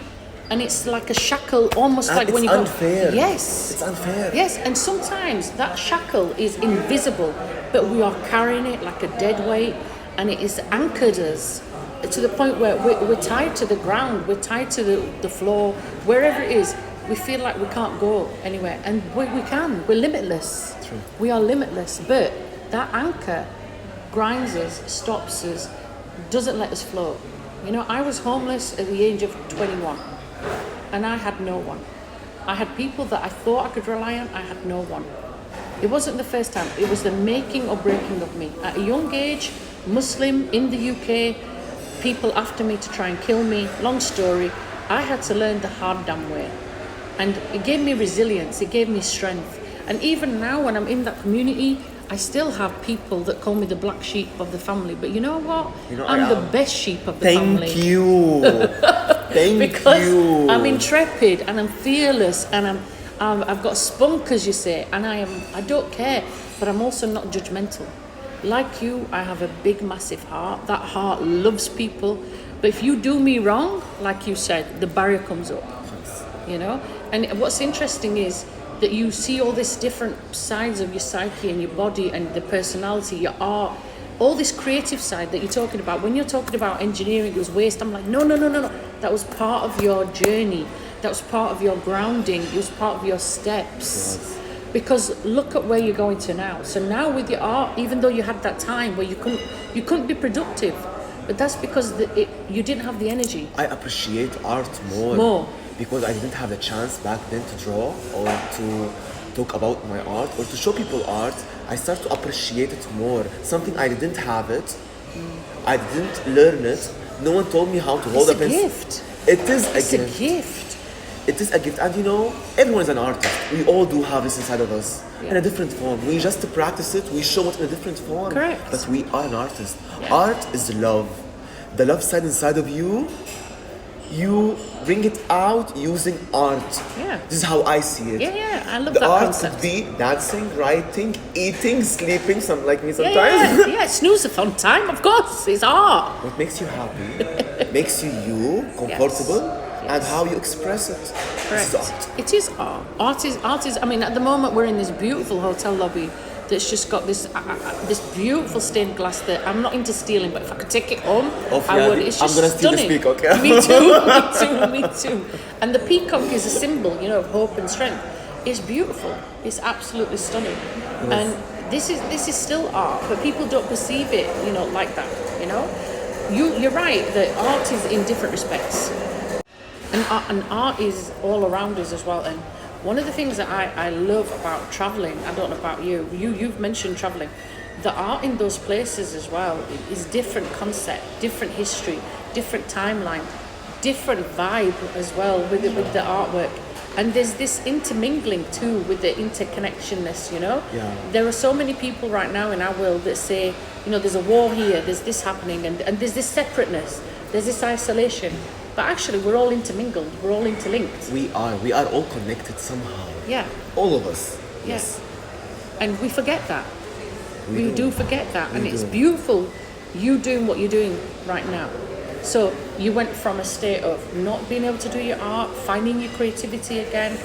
and it's like a shackle, almost And like when you it's unfair. Yes. It's unfair. Yes, and sometimes that shackle is invisible, but we are carrying it like a dead weight, and it is anchored us to the point where we're tied to the ground, we're tied to the floor, wherever it is. We feel like we can't go anywhere, and we can. We're limitless. True. We are limitless, but that anchor grinds us, stops us, doesn't let us float. You know, I was homeless at the age of 21, and I had no one. I had people that I thought I could rely on. I had no one. It wasn't the first time. It was the making or breaking of me. At a young age, Muslim in the UK, people after me to try and kill me. Long story. I had to learn the hard damn way. And it gave me resilience. It gave me strength. And even now when I'm in that community, I still have people that call me the black sheep of the family. But you know what? I'm the best sheep of the family. Thank you. Thank Because you. I'm intrepid and I'm fearless and I've got spunk, as you say, and I don't care, but I'm also not judgmental. Like you, I have a big, massive heart. That heart loves people. But if you do me wrong, like you said, the barrier comes up. You know? And what's interesting is that you see all these different sides of your psyche and your body and the personality, your art, all this creative side that you're talking about. When you're talking about engineering, it was waste. I'm like, no. That was part of your journey. That was part of your grounding. It was part of your steps. Yes. Because look at where you're going to now. So now with your art, even though you had that time where you couldn't be productive, but that's because you didn't have the energy. I appreciate art more. Because I didn't have the chance back then to draw or to talk about my art or to show people art. I start to appreciate it more. Something I didn't have it. I didn't learn it. No one told me how to hold a pencil. Gift. It is It's a gift. a gift. It is a gift. And you know, everyone is an artist. We all do have this inside of us in a different form. We just practice it. We show it in a different form. Correct. But we are an artist. Art is love. The love side inside of you, you bring it out using art. Yeah. This is how I see it. Yeah, I love The that art concept. could be dancing, writing, eating, sleeping, some like me sometimes. Yeah, snooze-a-thon time, of course, it's art. What makes you happy, makes you comfortable, and how you express it. This is art. It is art. Art is, I mean, at the moment we're in this beautiful hotel lobby that's just got this beautiful stained glass that I'm not into stealing, but if I could take it home, I would. It's just I'm gonna steal the stunning. peacock, yeah? Me too. And the peacock is a symbol, you know, of hope and strength. It's beautiful. It's absolutely stunning. Yes. And this is still art, but people don't perceive it, you know, like that. You know, you're right that art is in different respects, and art is all around us as well. And one of the things that I love about traveling, I don't know about you've mentioned traveling, the art in those places as well is different concept, different history, different timeline, different vibe as well with the artwork. And there's this intermingling too with the interconnectionness, you know? Yeah. There are so many people right now in our world that say, you know, there's a war here, there's this happening, and there's this separateness, there's this isolation. But actually, we're all intermingled, we're all interlinked. We are all connected somehow. Yeah. All of us. Yes. And we forget that. We do forget that. We And it's do. beautiful you doing what you're doing right now. So you went from a state of not being able to do your art, finding your creativity again.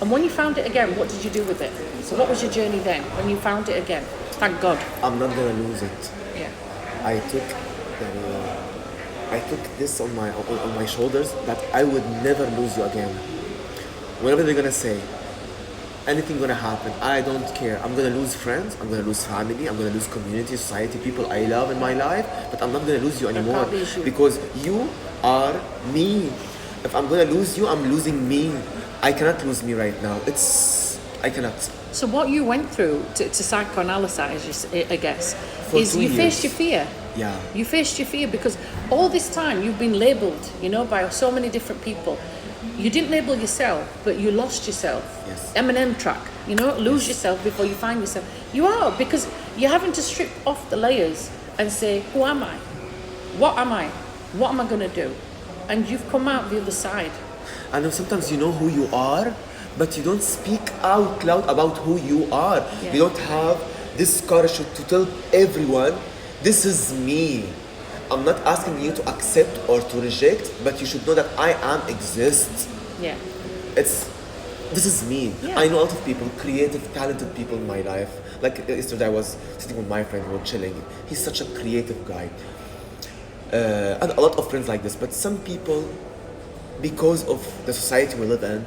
And when you found it again, what did you do with it? So what was your journey then when you found it again? Thank God. I'm not gonna lose it. Yeah. I took this on my shoulders that I would never lose you again. Whatever they're gonna say, anything gonna happen, I don't care. I'm gonna lose friends, I'm gonna lose family, I'm gonna lose community, society, people I love in my life, but I'm not gonna lose you anymore can't lose you. because you are me. If I'm gonna lose you, I'm losing me. I cannot lose me right now. I cannot. So what you went through to psychoanalyze, I guess, For is 2 you years. faced your fear. Yeah. You faced your fear because all this time you've been labelled, you know, by so many different people. You didn't label yourself, but you lost yourself. Yes. Eminem track, you know, lose yourself before you find yourself. You are, because you're having to strip off the layers and say, who am I? What am I? what am I going to do? And you've come out the other side. I know sometimes you know who you are, but you don't speak out loud about who you are. Yeah. You don't have this courage to tell everyone, this is me. I'm not asking you to accept or to reject, but you should know that I am exist. Yeah. This is me. Yeah. I know a lot of people, creative, talented people in my life. Like yesterday I was sitting with my friend, we were chilling. He's such a creative guy. And a lot of friends like this, but some people, because of the society we live in,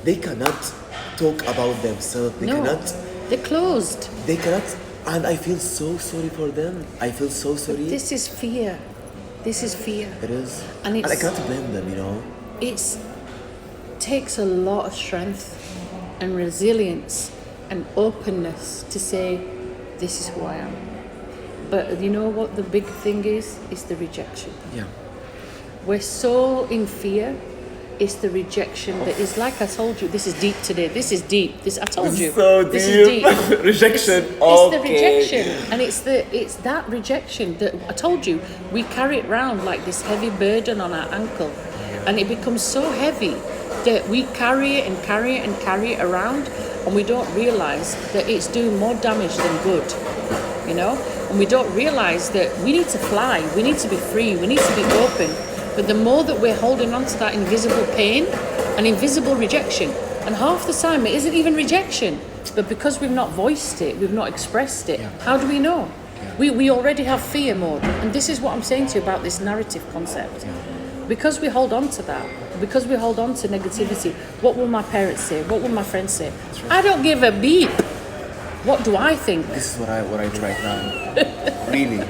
they cannot talk about themselves. They're closed. They cannot, and I feel so sorry for them. I feel so sorry. This is fear. This is fear. It is. And I cannot blame them, you know. It takes a lot of strength and resilience and openness to say, this is who I am. But you know what the big thing is? It's the rejection. Yeah. We're so in fear. It's the rejection that is, like I told you, this is deep today. This is deep. I told you. So this is deep. Rejection. It's the rejection. And it's that rejection that I told you, we carry it around like this heavy burden on our ankle. And it becomes so heavy that we carry it and carry it and carry it around, and we don't realize that it's doing more damage than good, you know? And we don't realize that we need to fly, we need to be free, we need to be open. But the more that we're holding on to that invisible pain and invisible rejection, and half the time it isn't even rejection, but because we've not voiced it, we've not expressed it, how do we know? We already have fear mode. And this is what I'm saying to you about this narrative concept. Because we hold on to that, because we hold on to negativity, what will my parents say? What will my friends say? I don't give a beep. What do I think? This is what I try now. Really.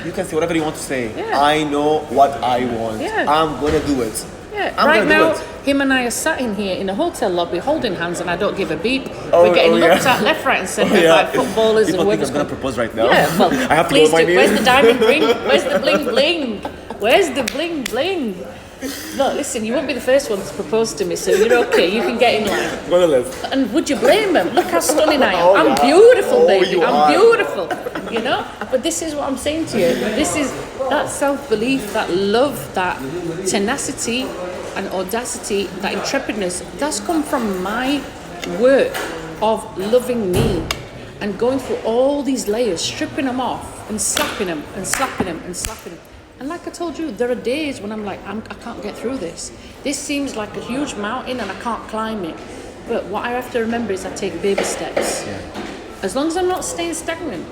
You can say whatever you want to say. Yeah. I know what I want. Yeah. I'm gonna do it. Yeah. I'm right gonna do now, it. him and I are sat in here in a hotel lobby holding hands, and I don't give a beep. We're getting looked at left, right, and centre by footballers People and think workers. I'm gonna propose right now. Yeah, well, I have to please go on my do. knees. Where's the diamond ring? Where's the bling bling? Where's the bling bling? No, listen, you won't be the first one to propose to me, so you're okay. You can get in line. Go on the list. And would you blame them? Look how stunning I am. Oh, I'm yeah. beautiful, Oh, baby. you I'm are. beautiful. You know? But this is what I'm saying to you. This is that self-belief, that love, that tenacity and audacity, that intrepidness. That's come from my work of loving me and going through all these layers, stripping them off and slapping them and slapping them and slapping them. And like I told you, there are days when I'm like, I can't get through this. This seems like a huge mountain and I can't climb it. But what I have to remember is I take baby steps. Yeah. As long as I'm not staying stagnant.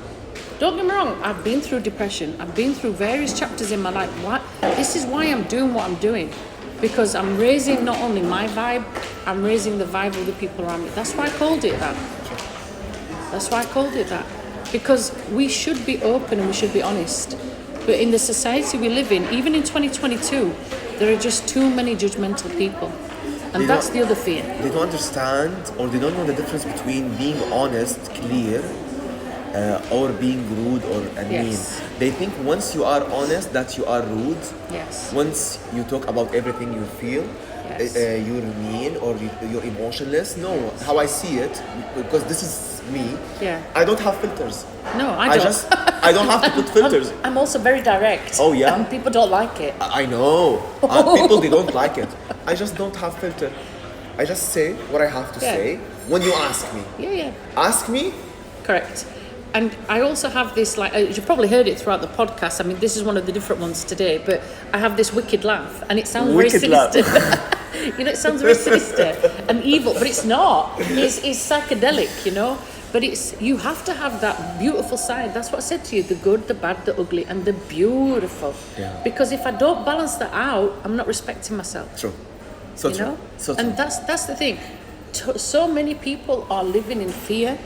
Don't get me wrong, I've been through depression. I've been through various chapters in my life. This is why I'm doing what I'm doing. Because I'm raising not only my vibe, I'm raising the vibe of the people around me. That's why I called it that. That's why I called it that. Because we should be open and we should be honest. But in the society we live in, even in 2022, there are just too many judgmental people. And that's the other fear. They don't understand or they don't know the difference between being honest, clear, or being rude or mean. They think once you are honest that you are rude. Yes. Once you talk about everything you feel, you're mean or you're emotionless. No, how I see it, because this is me. Yeah. I don't have filters. No, I don't. I don't have to put filters. I'm also very direct. Oh yeah? And people don't like it. I know. People, they don't like it. I just don't have filter. I just say what I have to say when you ask me. Yeah. Ask me. Correct. And I also have this, like, you've probably heard it throughout the podcast. I mean, this is one of the different ones today, but I have this wicked laugh, and it sounds very sinister. You know, it sounds very sinister and evil, but it's not. It's psychedelic, you know. But you have to have that beautiful side. That's what I said to you, the good, the bad, the ugly, and the beautiful. Yeah. Because if I don't balance that out, I'm not respecting myself. True. So you true. know? So true. And that's the thing. So many people are living in fear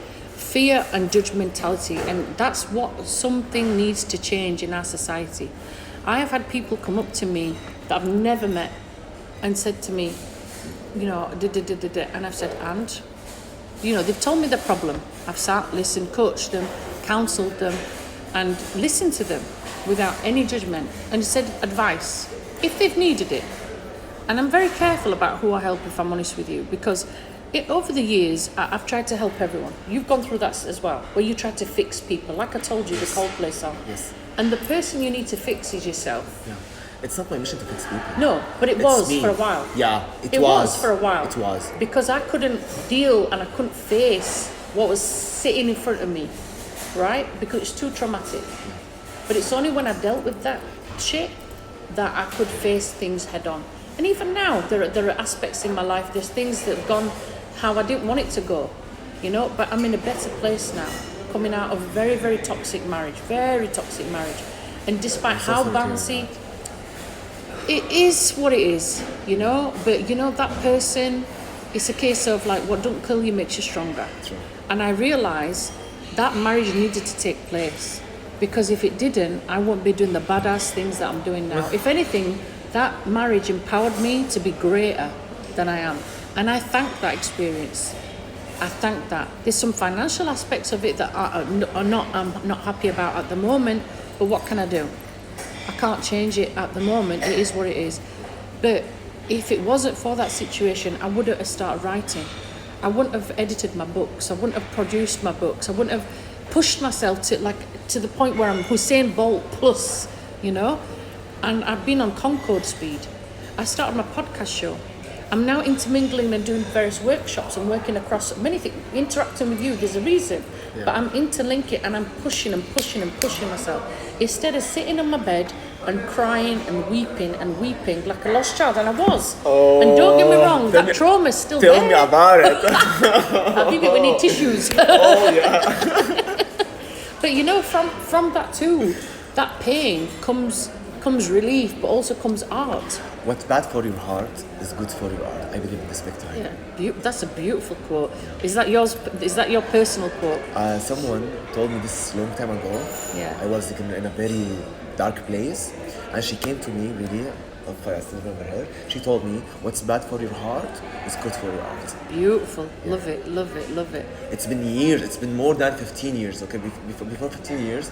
and judgmentality, and that's what something needs to change in our society. I have had people come up to me that I've never met and said to me, you know, and I've said, and? You know, they've told me the problem. I've sat, listened, coached them, counselled them, and listened to them without any judgment, and said advice, if they've needed it. And I'm very careful about who I help, if I'm honest with you, because over the years, I've tried to help everyone. You've gone through that as well, where you tried to fix people. Like I told you, the Coldplay song. Yes. And the person you need to fix is yourself. Yeah. It's not my mission to fix people. No, but it was for a while. Yeah, it was for a while. It was. Because I couldn't deal and I couldn't face what was sitting in front of me, right? Because it's too traumatic. But it's only when I dealt with that shit that I could face things head on. And even now, there are aspects in my life, there's things that have gone how I didn't want it to go, you know? But I'm in a better place now, coming out of a very, very toxic marriage. And despite how bouncy... It is what it is, you know, but you know, that person, it's a case of like, what don't kill you makes you stronger. True. And I realised that marriage needed to take place, because if it didn't, I wouldn't be doing the badass things that I'm doing now. If anything, that marriage empowered me to be greater than I am. And I thank that experience. I thank that. There's some financial aspects of it that I'm not happy about at the moment, but what can I do? I can't change it at the moment. It is what it is. But if it wasn't for that situation, I wouldn't have started writing. I wouldn't have edited my books. I wouldn't have produced my books. I wouldn't have pushed myself to the point where I'm Usain Bolt plus, you know. And I've been on Concorde speed. I started my podcast show. I'm now intermingling and doing various workshops and working across many things, interacting with you. There's a reason. Yeah. But I'm interlinking and I'm pushing myself. Instead of sitting on my bed and crying and weeping like a lost child, and I was. Oh, and don't get me wrong, that trauma's still there. Tell me about it. Habibi, we need tissues. Oh, yeah. But you know, from that too, that pain comes relief, but also comes art. What's bad for your heart is good for your art. I believe in this big time. Yeah, that's a beautiful quote. Is that yours? Is that your personal quote? Someone told me this long time ago. Yeah. I was like, in a very dark place, and she came to me really. I still remember her. She told me, "What's bad for your heart is good for your art." Beautiful. Yeah. Love it. It's been years. It's been more than 15 years. Okay, before 15 years,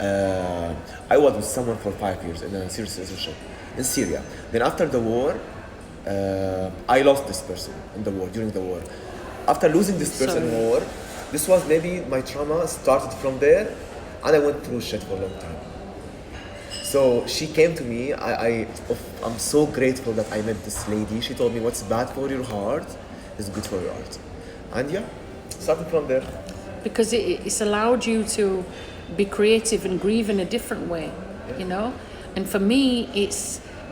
I was with someone for 5 years in a serious relationship in Syria. Then after the war, I lost this person during the war. After losing this person in war, this was maybe my trauma started from there, and I went through shit for a long time. So she came to me. I'm so grateful that I met this lady. She told me, what's bad for your heart is good for your art. And yeah, starting from there. Because it's allowed you to be creative and grieve in a different way, you know? And for me,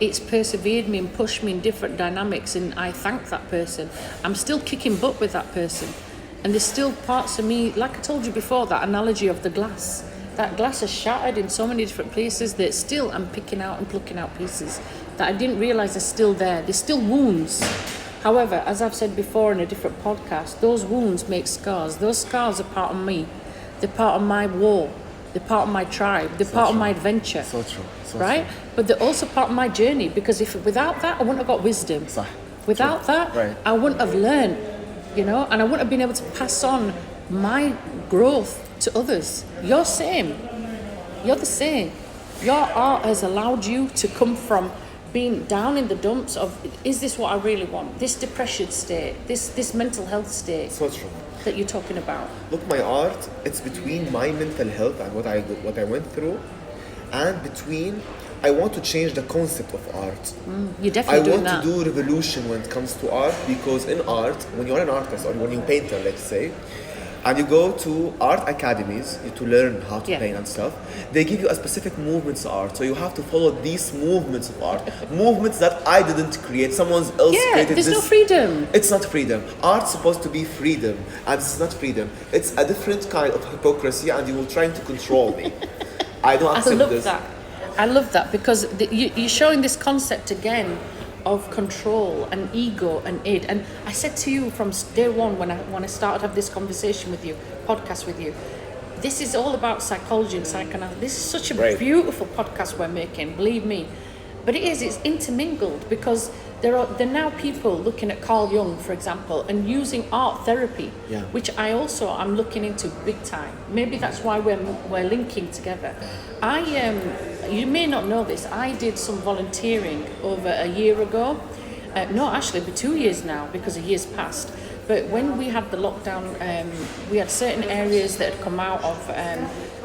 it's persevered me and pushed me in different dynamics, and I thank that person. I'm still kicking butt with that person. And there's still parts of me, like I told you before, that analogy of the glass. That glass is shattered in so many different places that still I'm picking out and plucking out pieces that I didn't realise are still there. There's still wounds. However, as I've said before in a different podcast, those wounds make scars. Those scars are part of me. They're part of my war. They're part of my tribe. They're part of my adventure. So true. Right? But they're also part of my journey, because without that, I wouldn't have got wisdom. Without that, I wouldn't have learned, you know, and I wouldn't have been able to pass on my growth to others. You're the same. Your art has allowed you to come from being down in the dumps of, is this what I really want? This depression state, this mental health state. So true. That you're talking about. Look, my art, it's between my mental health and what I went through, and between, I want to change the concept of art. You're definitely doing that. I want to do revolution when it comes to art, because in art, when you're an artist or when you're a painter, let's say, and you go to art academies to learn how to paint and stuff, they give you a specific movements of art. So you have to follow these movements of art. Movements that I didn't create, someone else created. There's no freedom. It's not freedom. Art's supposed to be freedom, and it's not freedom. It's a different kind of hypocrisy, and you will trying to control me. I don't accept this. I love that, because you're showing this concept again of control and ego and id. And I said to you from day one when I started to have this conversation with you, podcast with you, this is all about psychology and psychoanalysis. This is such a beautiful podcast we're making, believe me. But it's intermingled, because there are now people looking at Carl Jung, for example, and using art therapy, which I'm looking into big time. Maybe that's why we're linking together. You may not know this, I did some volunteering over a year ago, No, actually, it'll be 2 years now because a year's passed. But when we had the lockdown, we had certain areas that had come out of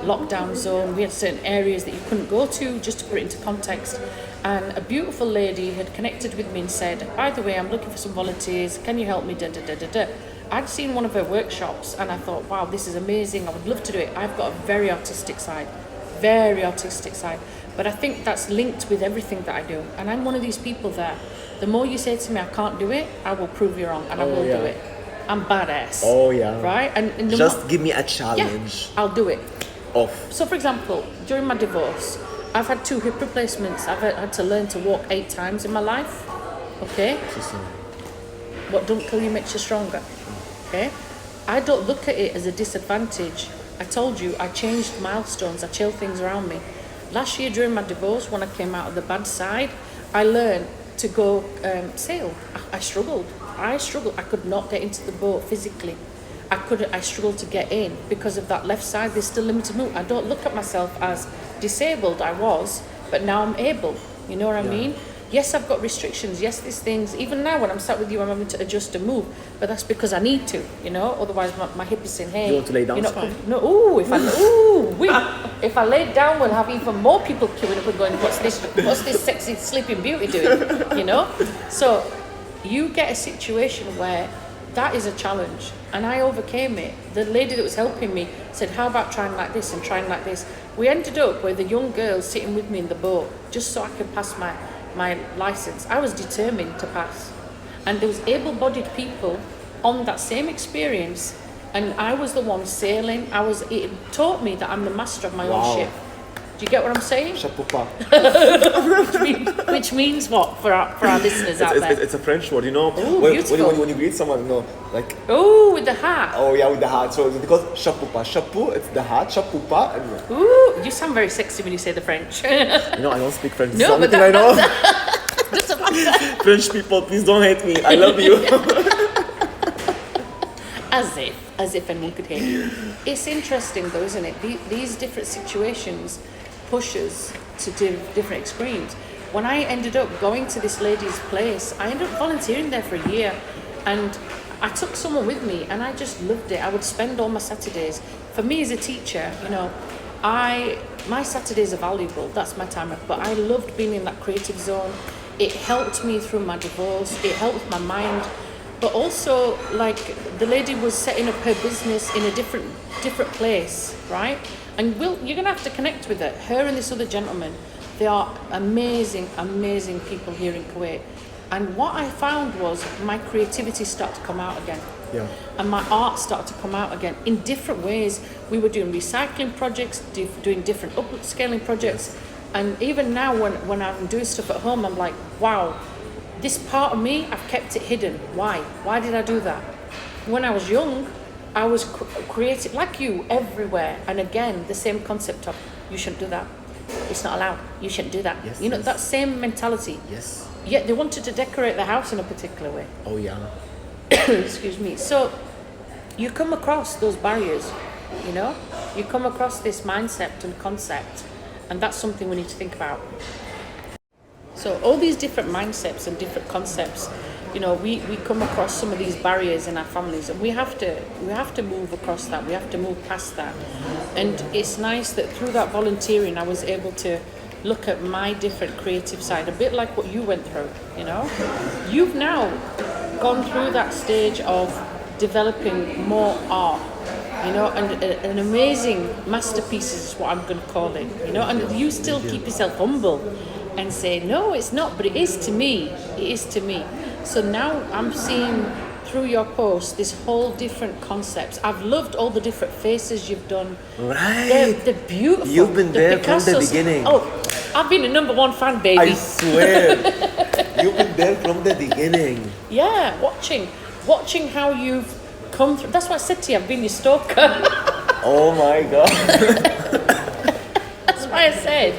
lockdown zone. We had certain areas that you couldn't go to, just to put it into context. And a beautiful lady had connected with me and said, by the way, I'm looking for some volunteers. Can you help me? Da, da, da, da, da. I'd seen one of her workshops and I thought, wow, this is amazing. I would love to do it. I've got a very artistic side. But I think that's linked with everything that I do. And I'm one of these people that the more you say to me, I can't do it, I will prove you wrong and I will do it. I'm badass. Oh, yeah. Right? And just give me a challenge. Yeah, I'll do it. Off. So, for example, during my divorce, I've had 2 hip replacements. I've had to learn to walk 8 times in my life. Okay? What don't kill you makes you stronger. Okay? I don't look at it as a disadvantage. I told you, I changed milestones. I chilled things around me. Last year during my divorce, when I came out of the bad side, I learned to go sail. I struggled. I could not get into the boat physically. I struggled to get in because of that left side. There's still limited movement. I don't look at myself as disabled. I was, but now I'm able. You know what I mean? Yes, I've got restrictions. Yes, these things. Even now, when I'm sat with you, I'm having to adjust and move. But that's because I need to. You know, otherwise my hip is saying, "Hey, you want to lay down?" No. If I lay down, we'll have even more people queuing up and going, "What's this sexy Sleeping Beauty doing?" You know. So you get a situation where that is a challenge, and I overcame it. The lady that was helping me said, "How about trying like this and trying like this?" We ended up with a young girl sitting with me in the boat just so I could pass my license. I was determined to pass, and there was able-bodied people on that same experience, and I was the one sailing. It taught me that I'm the master of my own ship. Do you get what I'm saying? Chapeau. which means what for our listeners out there? It's a French word, you know. Ooh, when you greet someone, you know, like. Oh, with the hat. Oh yeah, with the hat. So it's because chapeau. Chapeau, it's the hat. Chapeau. Ooh, you sound very sexy when you say the French. You know, I don't speak French. No, but I know. Just about French people, please don't hate me. I love you. As if anyone could hear you. It's interesting though, isn't it? These different situations push us to do different extremes. When I ended up going to this lady's place, I ended up volunteering there for a year, and I took someone with me, and I just loved it. I would spend all my Saturdays. For me as a teacher, you know, my Saturdays are valuable. That's my time. But I loved being in that creative zone. It helped me through my divorce. It helped my mind. But also, like, the lady was setting up her business in a different place, right? And you're going to have to connect with her. Her and this other gentleman, they are amazing, amazing people here in Kuwait. And what I found was my creativity started to come out again. Yeah. And my art started to come out again in different ways. We were doing recycling projects, doing different upscaling projects. And even now when I'm doing stuff at home, I'm like, wow, this part of me, I've kept it hidden. Why? Why did I do that? When I was young, I was creative, like you, everywhere. And again, the same concept of, you shouldn't do that. It's not allowed. You shouldn't do that. Yes, you know, that same mentality. Yes. Yet they wanted to decorate the house in a particular way. Oh, yeah. Excuse me. So you come across those barriers, you know? You come across this mindset and concept, and that's something we need to think about. So all these different mindsets and different concepts, you know, we come across some of these barriers in our families, and we have to move across that. We have to move past that. And it's nice that through that volunteering, I was able to look at my different creative side, a bit like what you went through, you know. You've now gone through that stage of developing more art, you know, and an amazing masterpiece is what I'm going to call it, you know, and you still keep yourself humble and say, no, it's not, but it is to me. It is to me. So now I'm seeing through your posts this whole different concepts. I've loved all the different faces you've done. Right. They're beautiful. You've been there from the beginning. Oh, I've been a #1 fan, baby. I swear. You've been there from the beginning. Yeah, watching how you've come through. That's what I said to you. I've been your stalker. Oh my God. That's why I said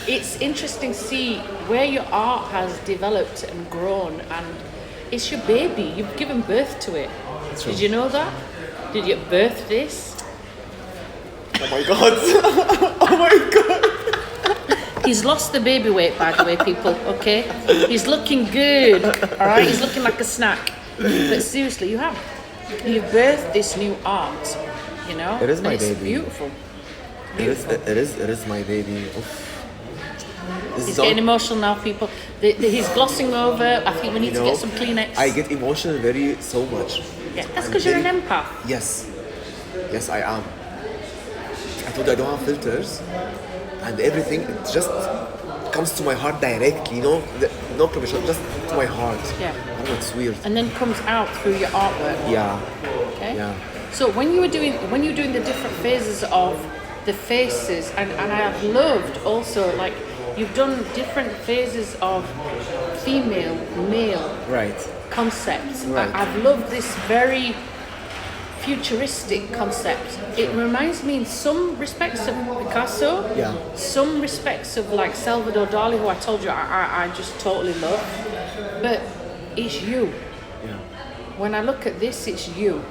it's interesting to see where your art has developed and grown, and it's your baby. You've given birth to it. True. Did you know that? Did you birth this? Oh my God. Oh my God. He's lost the baby weight, by the way, people, okay? He's looking good, all right? He's looking like a snack. But seriously, you've birthed this new art, you know? It is my it's baby. Beautiful. It is my baby. Oof. He's getting emotional now, people. He's glossing over. I think we need to get some Kleenex. I get emotional so much. Yeah, that's because you're an empath. Yes. Yes, I am. I told you I don't have filters. And everything, it just comes to my heart directly, no professional, just to my heart. Yeah. I don't know, it's weird. And then comes out through your artwork. Yeah. Okay. Yeah. So when you were doing the different phases of the faces, and I have loved also, like, you've done different phases of female, male concepts. Right. I've loved this very futuristic concept. It reminds me in some respects of Picasso, some respects of like Salvador Dali, who I told you I just totally love. But it's you. Yeah. When I look at this, it's you.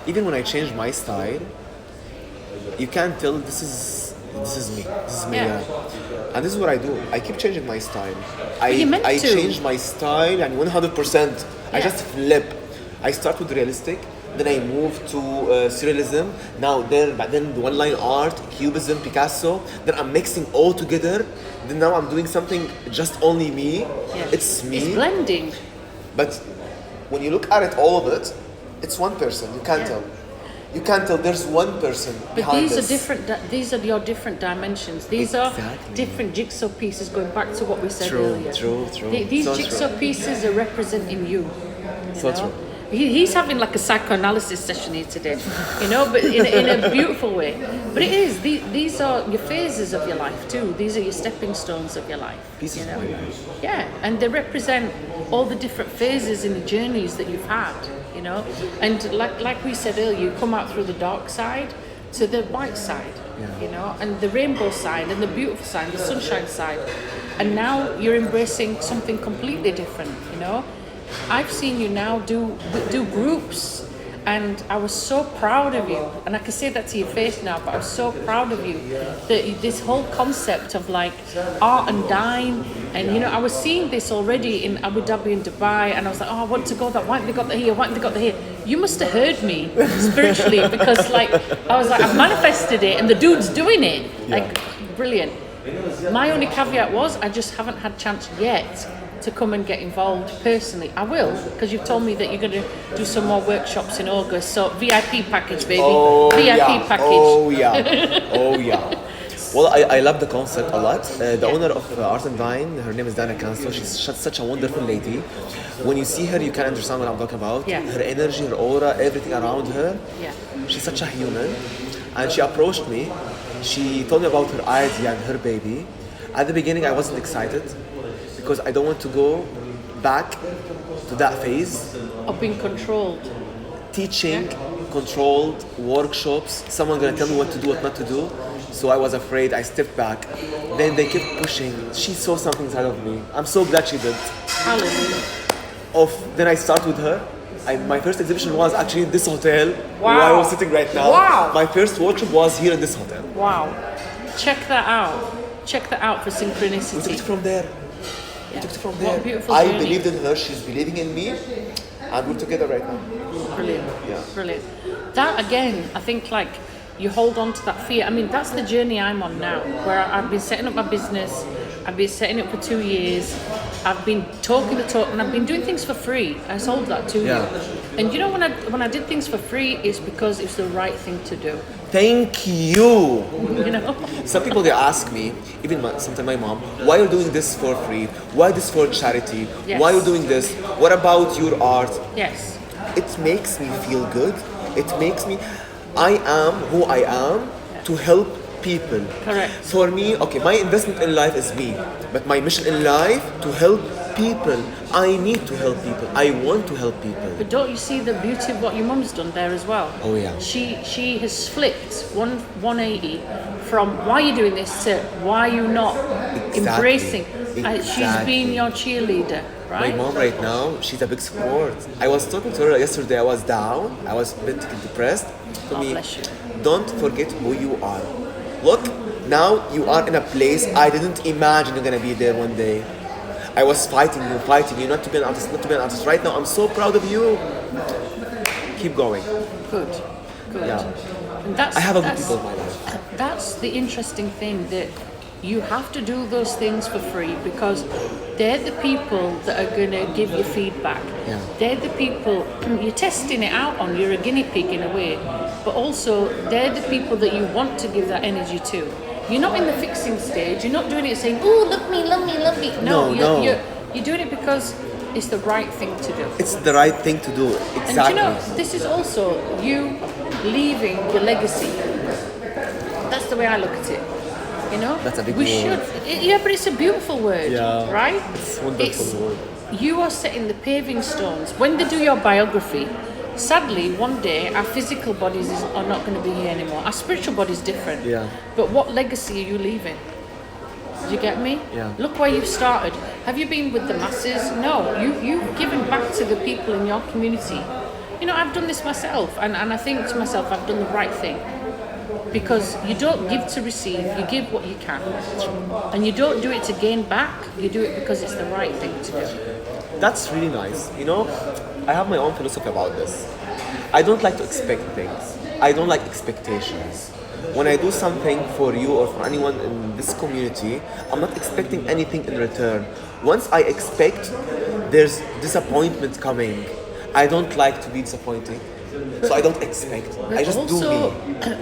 Even when I change my style, you can't tell this is me. This is me. Yeah. And this is what I do. I keep changing my style. I change my style and 100%. I just flip. I start with realistic. Then I move to surrealism. But then the one-line art, cubism, Picasso. Then I'm mixing all together. Then now I'm doing something just only me. Yeah. It's me. It's blending. But when you look at it, all of it, it's one person. You can't tell. You can't tell. There's one person behind this. But these are different. These are your different dimensions. These are different jigsaw pieces. Going back to what we said earlier. True. These jigsaw pieces are representing you. True. He's having like a psychoanalysis session here today, but in a beautiful way. But it is, these are your phases of your life too. These are your stepping stones of your life. Pieces of my life. Yeah, and they represent all the different phases in the journeys that you've had, And like we said earlier, you come out through the dark side to the white side, and the rainbow side, and the beautiful side, the sunshine side. And now you're embracing something completely different, I've seen you now do groups, and I was so proud of you. And I can say that to your face now, but I was so proud of you. That this whole concept of like art and dine, and I was seeing this already in Abu Dhabi and Dubai, and I was like, I want to go that. Why haven't they got that here? Why haven't they got that here? You must have heard me spiritually, because like I was like, I've manifested it, and the dude's doing it. Like, brilliant. My only caveat was I just haven't had chance yet to come and get involved personally. I will, because you've told me that you're going to do some more workshops in August. So VIP package, baby. VIP package. Oh yeah. Well, I love the concept a lot. The owner of Art and Dine, her name is Dana Canso. She's such a wonderful lady. When you see her, you can understand what I'm talking about. Yeah. Her energy, her aura, everything around her. Yeah. She's such a human. And she approached me. She told me about her idea and her baby. At the beginning, I wasn't excited, because I don't want to go back to that phase. Of being controlled. Teaching, controlled, workshops, someone gonna tell me what to do, what not to do. So I was afraid, I stepped back. Then they kept pushing. She saw something inside of me. I'm so glad she did. Hallelujah. Then I start with her. My first exhibition was actually in this hotel, wow. where I was sitting right now. Wow. My first workshop was here in this hotel. Wow. Check that out. Check that out for synchronicity. We took it from there. What a beautiful I journey. believed in her, she's believing in me, and we're together right now. Brilliant. Yeah. Brilliant. That again, I think like you hold on to that fear. I mean, that's the journey I'm on now, where I've been setting up my business. I've been setting it for 2 years. I've been talking the talk, and I've been doing things for free. I sold that to you. And when I did things for free, it's because it's the right thing to do. Thank you. You Some people, they ask me, even sometimes my mom, why are you doing this for free? Why this for charity? Yes. Why are you doing this? What about your art? Yes. It makes me feel good. It makes me, I am who I am to help people. Correct. For me, okay, my investment in life is me, but my mission in life to help people. I need to help people. I want to help people. But don't you see the beauty of what your mum's done there as well? Oh yeah. She has flipped 180 from why are you doing this to why are you not embracing. She's been your cheerleader, right? My mom right now, she's a big support. I was talking to her yesterday. I was down. I was a bit depressed. To me, bless you. don't forget who you are. Look, Now you are in a place I didn't imagine you're gonna be there one day. I was fighting you not to be an artist, not to be an artist. Right now I'm so proud of you. Keep going. Good. Yeah. And I have a good people in my life. That's the interesting thing, that you have to do those things for free because they're the people that are going to give you feedback. Yeah. They're the people you're testing it out on. You're a guinea pig in a way, but also they're the people that you want to give that energy to. You're not in the fixing stage. You're not doing it saying, "Oh, love me, love me, love me." No. You're doing it because it's the right thing to do. It's the right thing to do. Exactly. And you know, this is also you leaving your legacy. That's the way I look at it. You know, that's a big we word. Yeah, but it's a beautiful word, right? It's a wonderful word. You are setting the paving stones. When they do your biography, sadly, one day our physical bodies are not going to be here anymore. Our spiritual body is different. Yeah. But what legacy are you leaving? Do you get me? Yeah. Look where you've started. Have you been with the masses? No. You've given back to the people in your community. You know, I've done this myself, and I think to myself, I've done the right thing. Because you don't give to receive, you give what you can. And you don't do it to gain back, you do it because it's the right thing to do. That's really nice. You know, I have my own philosophy about this. I don't like to expect things. I don't like expectations. When I do something for you or for anyone in this community, I'm not expecting anything in return. Once I expect, there's disappointment coming. I don't like to be disappointing. So I don't expect. I just do me.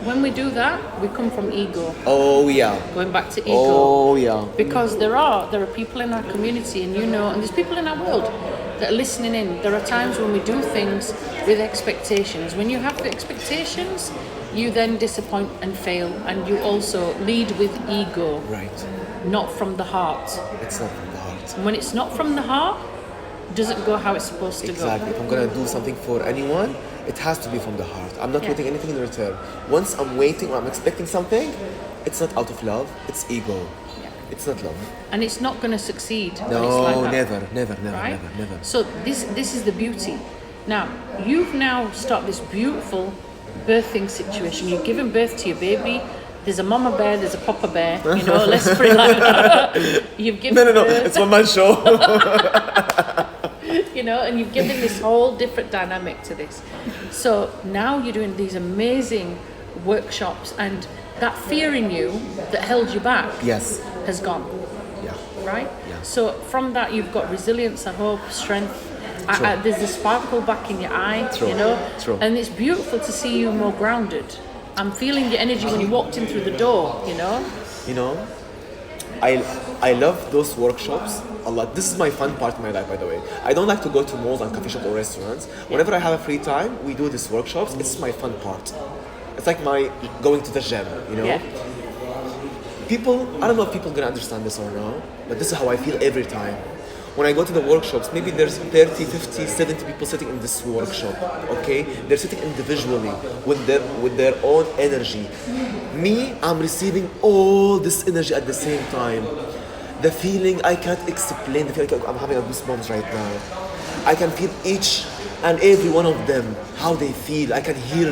When we do that, we come from ego. Oh yeah. Going back to ego. Oh yeah. Because there are people in our community, and and there's people in our world that are listening in. There are times when we do things with expectations. When you have the expectations, you then disappoint and fail, and you also lead with ego. Right. Not from the heart. It's not from the heart. And when it's not from the heart, it doesn't go how it's supposed to go. Exactly. If I'm gonna do something for anyone, it has to be from the heart. I'm not waiting anything in return. Once I'm waiting or I'm expecting something, it's not out of love, it's ego. Yeah. It's not love. And it's not going to succeed. No, when it's like that, never, right? never. So this is the beauty. Now, you've now started this beautiful birthing situation. You've given birth to your baby. There's a mama bear, there's a papa bear. You know, let's put it like that. You've given No. birth. It's one man show. You know, and you've given this whole different dynamic to this. So now you're doing these amazing workshops, and that fear in you that held you back has gone. Yeah. Right? Yeah. So from that you've got resilience, I hope, strength. There's the sparkle back in your eye, you know? True. And it's beautiful to see you more grounded. I'm feeling your energy when you walked in through the door, you know? You know, I love those workshops a lot. This is my fun part of my life, by the way. I don't like to go to malls and coffee shops or restaurants. Whenever I have a free time, we do these workshops. It's my fun part. It's like my going to the gym, you know? Yeah. People, I don't know if people are gonna understand this or no, but this is how I feel every time. When I go to the workshops, maybe there's 30, 50, 70 people sitting in this workshop, okay? They're sitting individually with their own energy. Me, I'm receiving all this energy at the same time. The feeling I can't explain, the feeling I'm having a goosebumps right now. I can feel each and every one of them, how they feel. I can hear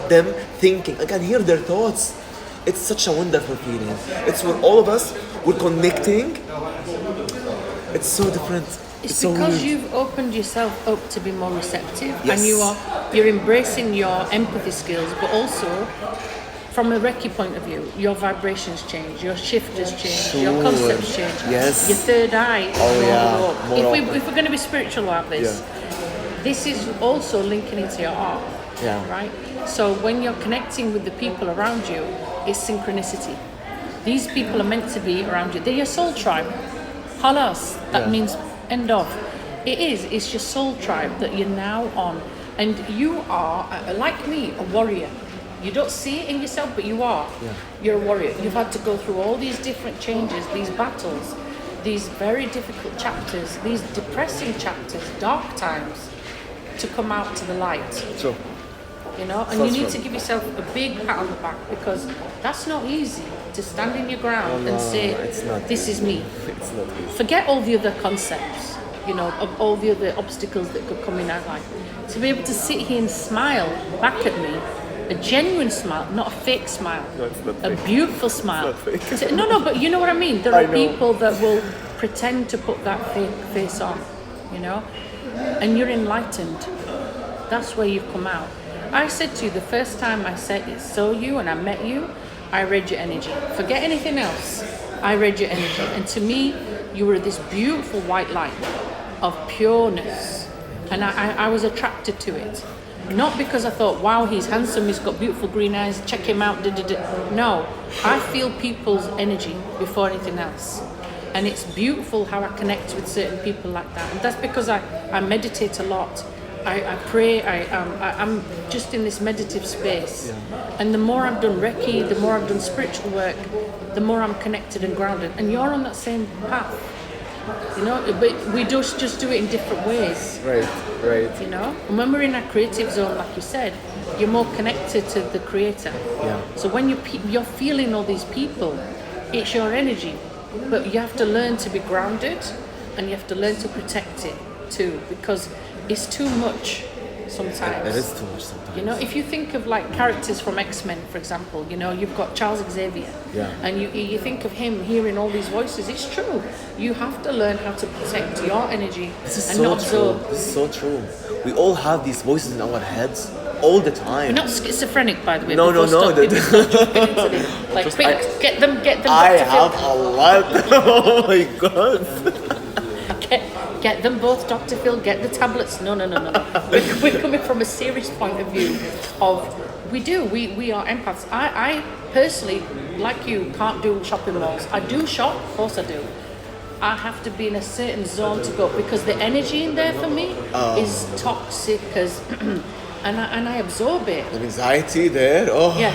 them thinking, I can hear their thoughts. It's such a wonderful feeling. It's where all of us, we're connecting. It's so different. It's so because weird. you've opened yourself up to be more receptive, Yes. and you're embracing your empathy skills, but also from a Reiki point of view, your vibrations change, your shifters change, your concepts change. Yes. Your third eye. More If we're going to be spiritual about this, this is also linking into your art. Yeah. Right? So when you're connecting with the people around you, it's synchronicity. These people are meant to be around you. They're your soul tribe. Halas. That means end of. It's your soul tribe that you're now on. And you are, like me, a warrior. You don't see it in yourself, but you are. Yeah. You're a warrior. You've had to go through all these different changes, these battles, these very difficult chapters, these depressing chapters, dark times, to come out to the light. True. You know, and you need to give yourself a big pat on the back, because that's not easy to stand in your ground and say, this is me. It's not easy. Forget all the other concepts, you know, of all the other obstacles that could come in our life. To be able to sit here and smile back at me A genuine smile, not a fake smile. No, it's not a fake. beautiful smile. It's not fake. No, but you know what I mean? There I are know. people that will pretend to put that fake face on, you know? And you're enlightened. That's where you've come out. I said to you the first time I saw you and I met you, I read your energy. Forget anything else. I read your energy. And to me, you were this beautiful white light of pureness. And I was attracted to it. Not because I thought, wow, he's handsome, he's got beautiful green eyes, check him out, No, I feel people's energy before anything else. And it's beautiful how I connect with certain people like that. And that's because I meditate a lot. I pray, I'm just in this meditative space. Yeah. And the more I've done Reiki, the more I've done spiritual work, the more I'm connected and grounded. And you're on that same path, you know, but we just do it in different ways. Right. You know, and when we're in our creative zone, like you said, you're more connected to the creator. Yeah. So when you're feeling all these people, it's your energy, but you have to learn to be grounded, and you have to learn to protect it too, because it's too much sometimes. It is too much sometimes. You know, if you think of like characters from X-Men, for example, you know, you've got Charles Xavier, Yeah. and you think of him hearing all these voices. It's true. You have to learn how to protect your energy and not absorb. This is so true. We all have these voices in our heads all the time. You're not schizophrenic, by the way. No. Like, Just quick, get them. I Dr. have Phil. a lot. Oh my god. Get them both, Dr. Phil. Get the tablets. No. We're coming from a serious point of view. We are empaths. I personally, like you, can't do shopping malls. I do shop, of course I do. I have to be in a certain zone to go because the energy in there for me is toxic, and I absorb it. The anxiety there. Oh. Yeah.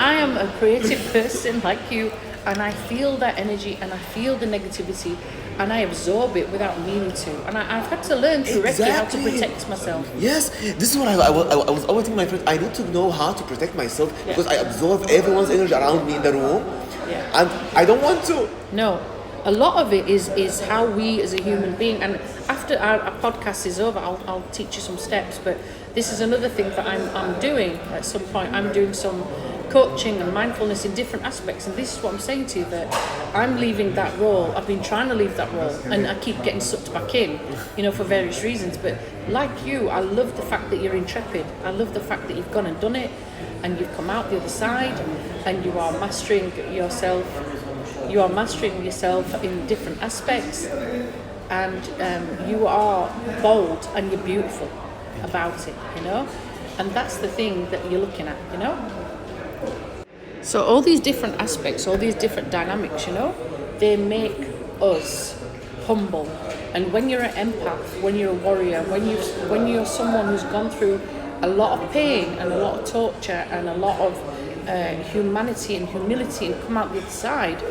I am a creative person like you, and I feel that energy, and I feel the negativity, and I absorb it without meaning to. And I've had to learn through Reiki how to protect myself. Yes, this is what I was always telling my friends. I need to know how to protect myself because I absorb everyone's energy around me in the room, and I don't want to. No. A lot of it is how we as a human being, and after our podcast is over, I'll teach you some steps, but this is another thing that I'm doing at some point. I'm doing some coaching and mindfulness in different aspects, and this is what I'm saying to you, that I'm leaving that role. I've been trying to leave that role, and I keep getting sucked back in, you know, for various reasons, but like you, I love the fact that you're intrepid. I love the fact that you've gone and done it, and you've come out the other side, and you are mastering yourself. You are mastering yourself in different aspects, and you are bold and you're beautiful about it, you know, and that's the thing that you're looking at, you know. So all these different aspects, all these different dynamics, you know, they make us humble. And when you're an empath, when you're a warrior, when you're someone who's gone through a lot of pain and a lot of torture and a lot of humanity and humility and come out the other side,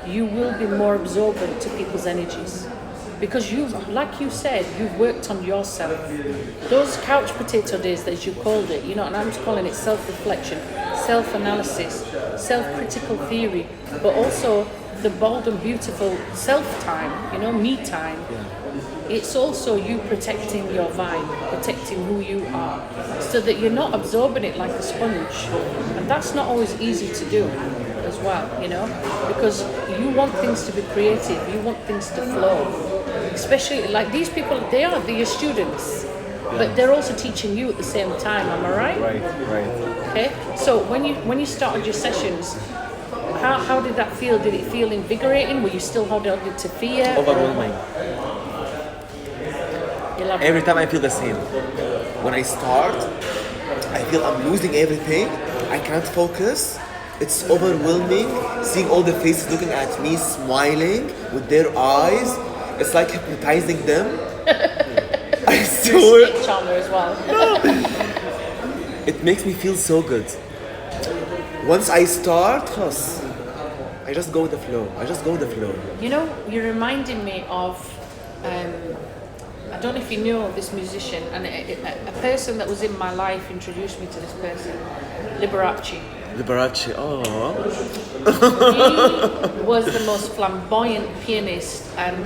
you will be more absorbent to people's energies. Because like you said, you've worked on yourself. Those couch potato days, as you called it, you know, and I'm just calling it self-reflection, self-analysis, self-critical theory, but also the bold and beautiful self-time, you know, me time. It's also you protecting your vibe, protecting who you are, so that you're not absorbing it like a sponge. And that's not always easy to do as well, you know, because you want things to be creative, you want things to flow. Especially like these people, they're your students, but they're also teaching you at the same time, am I right? Right. Okay, so when you started your sessions, how did that feel? Did it feel invigorating? Were you still holding to fear? Overwhelming. Every time I feel the same. When I start, I feel I'm losing everything. I can't focus. It's overwhelming. Seeing all the faces looking at me, smiling with their eyes. It's like hypnotizing them. I swear. You're a charmer as well. It makes me feel so good. Once I start, I just go with the flow. You know, you're reminding me of, I don't know if you know this musician, and a person that was in my life introduced me to this person, Liberace. Oh. He was the most flamboyant pianist and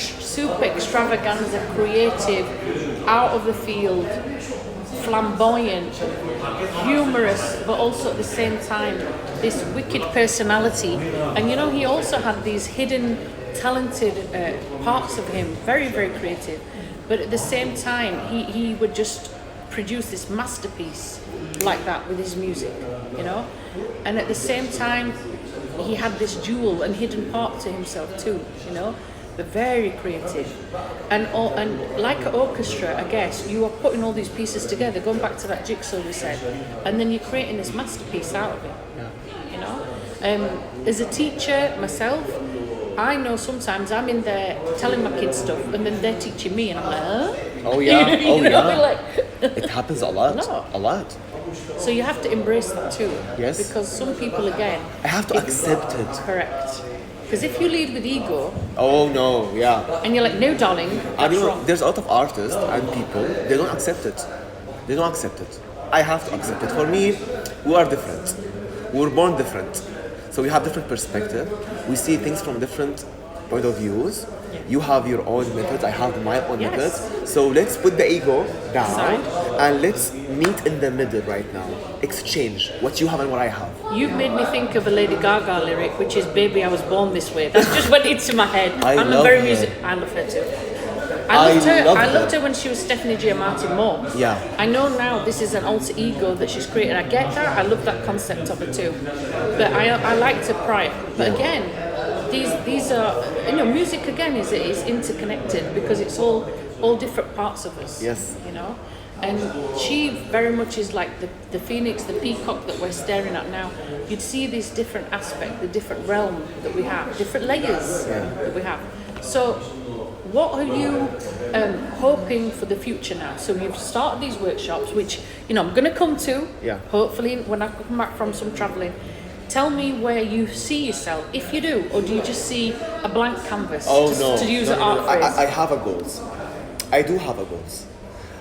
super extravaganza, creative, out of the field, flamboyant, humorous, but also at the same time this wicked personality. And you know, he also had these hidden, talented parts of him, very, very creative. But at the same time, he would just produce this masterpiece like that with his music, you know. And at the same time, he had this dual and hidden part to himself too, you know. But very creative, and like an orchestra, I guess you are putting all these pieces together. Going back to that jigsaw we said, and then you're creating this masterpiece out of it. You know, as a teacher myself, I know sometimes I'm in there telling my kids stuff, and then they're teaching me, and I'm like, huh? Oh yeah, you know, like, it happens a lot, a lot. So you have to embrace that too. Yes. Because some people, again, I have to accept it. Correct. Because if you lead with ego, oh no, yeah, and you're like, no, darling, that's wrong. There's a lot of artists and people, they don't accept it. They don't accept it. I have to accept it. For me, we are different. We were born different, so we have different perspective. We see things from different point of views. Yeah. You have your own methods. I have my own methods. So let's put the ego down and let's meet in the middle right now. Exchange what you have and what I have. You've made me think of a Lady Gaga lyric, which is "Baby, I was born this way." That's just went into my head. I love her too. I loved her when she was Stephanie J. Martin Moore. Yeah. I know now this is an alter ego that she's created. I get that. I love that concept of her too. But I liked her prior. But again, these are, you know, music again is interconnected because it's all different parts of us. Yes. You know. And she very much is like the phoenix, the peacock that we're staring at now. You'd see this different aspect, the different realm that we have, different layers that we have. So what are you hoping for the future now? So you've started these workshops, which, you know, I'm going to come to, hopefully, when I come back from some travelling. Tell me where you see yourself, if you do, or do you just see a blank canvas to use an art phrase? I have a goals. I do have a goals.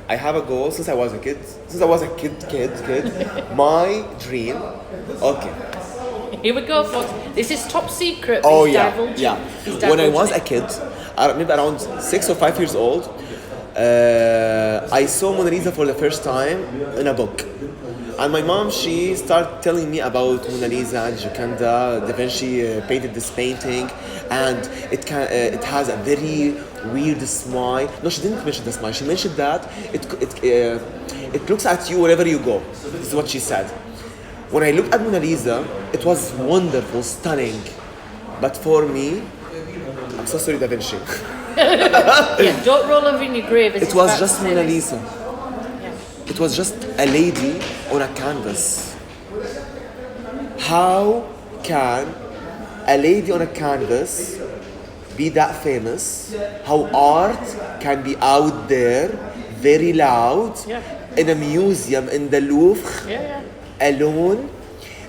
I have a goal since I was a kid. Since I was a kid. My dream. Okay. Here we go, folks. This is top secret. Oh yeah. When I was a kid, maybe around 6 or 5 years old, I saw Mona Lisa for the first time in a book. And my mom, she started telling me about Mona Lisa and Gioconda. Da Vinci painted this painting, and it has a very weird smile. No, she didn't mention the smile. She mentioned that it looks at you wherever you go. This is what she said. When I looked at Mona Lisa, it was wonderful, stunning. But for me, I'm so sorry, Da Vinci. Yeah, don't roll over in your grave. It was just Mona Lisa. It was just a lady on a canvas. How can a lady on a canvas be that famous? How art can be out there, very loud, in a museum in the Louvre, alone?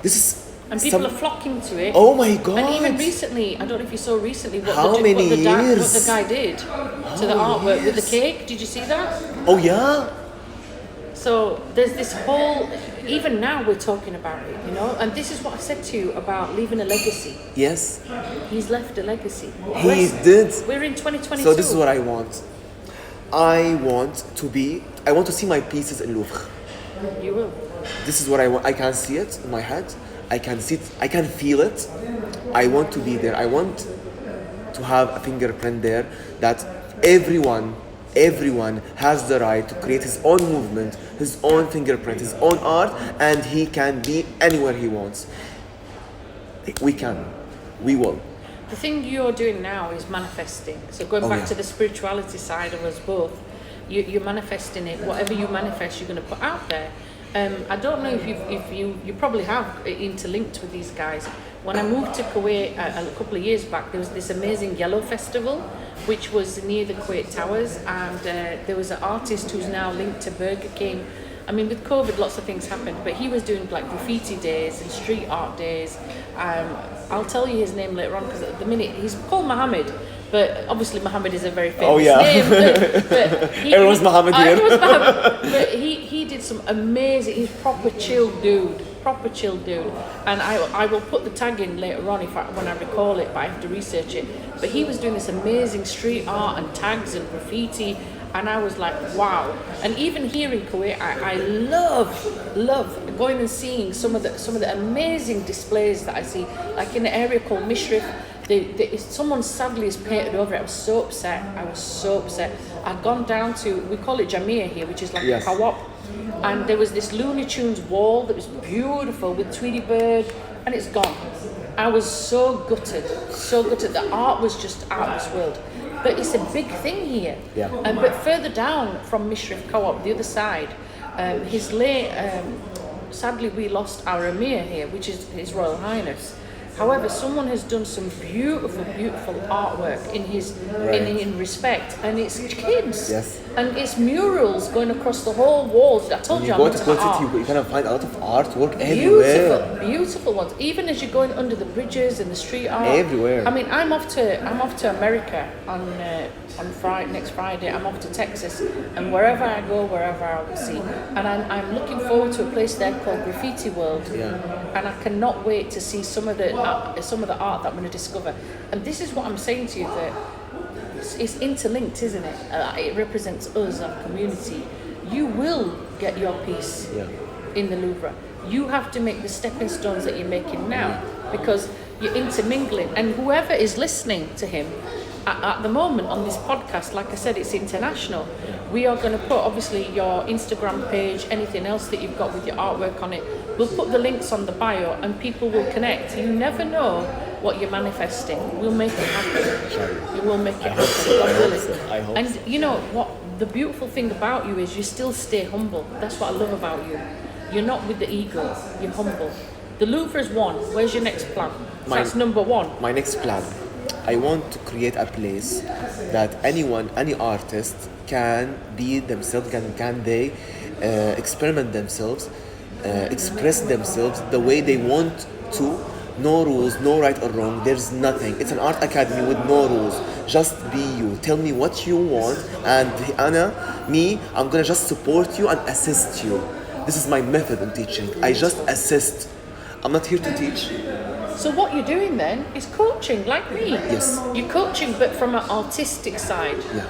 This is. And people are flocking to it. Oh my God! And even recently, I don't know if you saw recently what what the guy did to the artwork with the cake. Did you see that? Oh yeah. So there's this whole, even now we're talking about it, you know, and this is what I said to you about leaving a legacy. Yes. He's left a legacy. He did. We're in 2022. So this is what I want. I want to see my pieces in Louvre. You will. This is what I want. I can see it in my head. I can see it. I can feel it. I want to be there. I want to have a fingerprint there that everyone has the right to create his own movement, his own fingerprint, his own art, and he can be anywhere he wants. We can. We will. The thing you're doing now is manifesting. So going back to the spirituality side of us both, you're manifesting it. Whatever you manifest, you're going to put out there. I don't know if you probably have interlinked with these guys. When I moved to Kuwait a couple of years back, there was this amazing Yellow Festival, which was near the Kuwait Towers, and there was an artist who's now linked to Burger King. I mean, with COVID, lots of things happened, but he was doing like graffiti days and street art days. I'll tell you his name later on, because at the minute he's called Mohammed, but obviously Mohammed is a very famous name. But Everyone's Mohammed here. But he did some amazing. He's proper chill dude. And I will put the tag in later on when I recall it, but I have to research it. But he was doing this amazing street art and tags and graffiti, And I was like, wow. And even here in Kuwait, I love going and seeing some of the amazing displays that I see, like in an area called Mishrif. Someone sadly has painted over it. I was so upset. I'd gone down to, we call it Jamia here, which is like a co-op. And there was this Looney Tunes wall that was beautiful with Tweety Bird, and it's gone. I was so gutted. The art was just out of this world. But it's a big thing here. Yeah. But further down from Mishrif Co-op, the other side, sadly we lost our Emir here, which is His Royal Highness. However, someone has done some beautiful artwork in respect, and it's kids, and it's murals going across the whole walls. I told you, go to Kuwait, you kind of find a lot of artwork everywhere. Beautiful ones. Even as you're going under the bridges and the street art, everywhere. I mean, I'm off to America on next Friday. I'm off to Texas, and wherever I go, wherever I will see, and I'm looking forward to a place there called Graffiti World, and I cannot wait to see some of the art that I'm going to discover. And this is what I'm saying to you, that it's interlinked, isn't it? It represents us, our community. You will get your piece in the Louvre. You have to make the stepping stones that you're making now, because you're intermingling. And whoever is listening to him at the moment on this podcast, like I said, it's international. We are going to put, obviously, your Instagram page, anything else that you've got with your artwork on it. We'll put the links on the bio, and people will connect. You never know what you're manifesting. We'll make it happen. You will make it happen. I hope. And you know what? The beautiful thing about you is you still stay humble. That's what I love about you. You're not with the ego. You're humble. The Louvre is one. Where's your next plan? So that's number one. My next plan. I want to create a place that anyone, any artist can be themselves, can they experiment themselves, express themselves the way they want to. No rules, no right or wrong, there's nothing. It's an art academy with no rules. Just be you. Tell me what you want, and I'm gonna just support you and assist you. This is my method in teaching. I just assist. I'm not here to teach. So what you're doing then is coaching, like me. Yes. You're coaching, but from an artistic side. Yeah.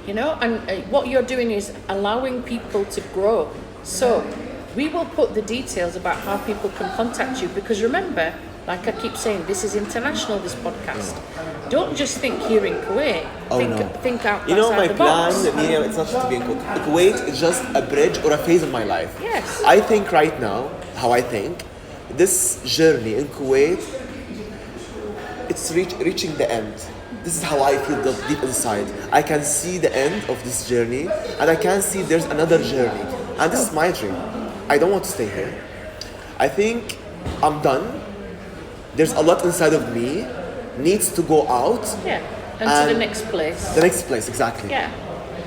You know, and what you're doing is allowing people to grow. So we will put the details about how people can contact you, because remember, like I keep saying, this is international, this podcast. Don't just think here in Kuwait. Think out outside the box. My plan, Miriam, it's not to be in Kuwait. Kuwait is just a bridge or a phase of my life. Yes. I think right now, how I think, this journey in Kuwait, it's reaching the end. This is how I feel deep inside. I can see the end of this journey, and I can see there's another journey. And this is my dream. I don't want to stay here. I think I'm done. There's a lot inside of me, needs to go out. Yeah, and to the next place. The next place, exactly. Yeah,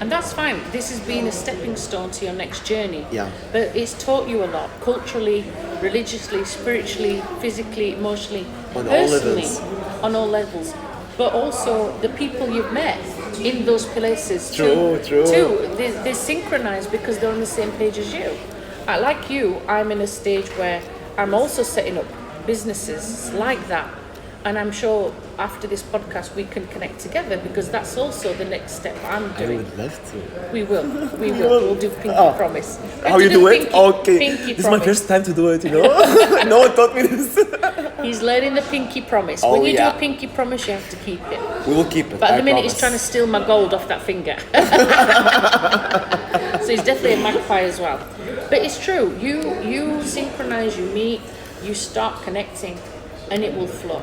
and that's fine. This has been a stepping stone to your next journey. Yeah. But it's taught you a lot, culturally, religiously, spiritually, physically, emotionally, personally, on all levels. But also the people you've met in those places. True. They're synchronized because they're on the same page as you. Like you, I'm in a stage where I'm also setting up businesses like that, and I'm sure after this podcast we can connect together, because that's also the next step I'm doing. I would love to. We will. We'll do pinky promise. How you do it? Okay. Pinky this promise. is my first time to do it, you know. No one taught me this. He's learning the pinky promise. When you do a pinky promise, you have to keep it. We will keep it. But at the minute he's trying to steal my gold off that finger. So he's definitely a magpie as well. But it's true. You synchronize, you meet, you start connecting, and it will flow.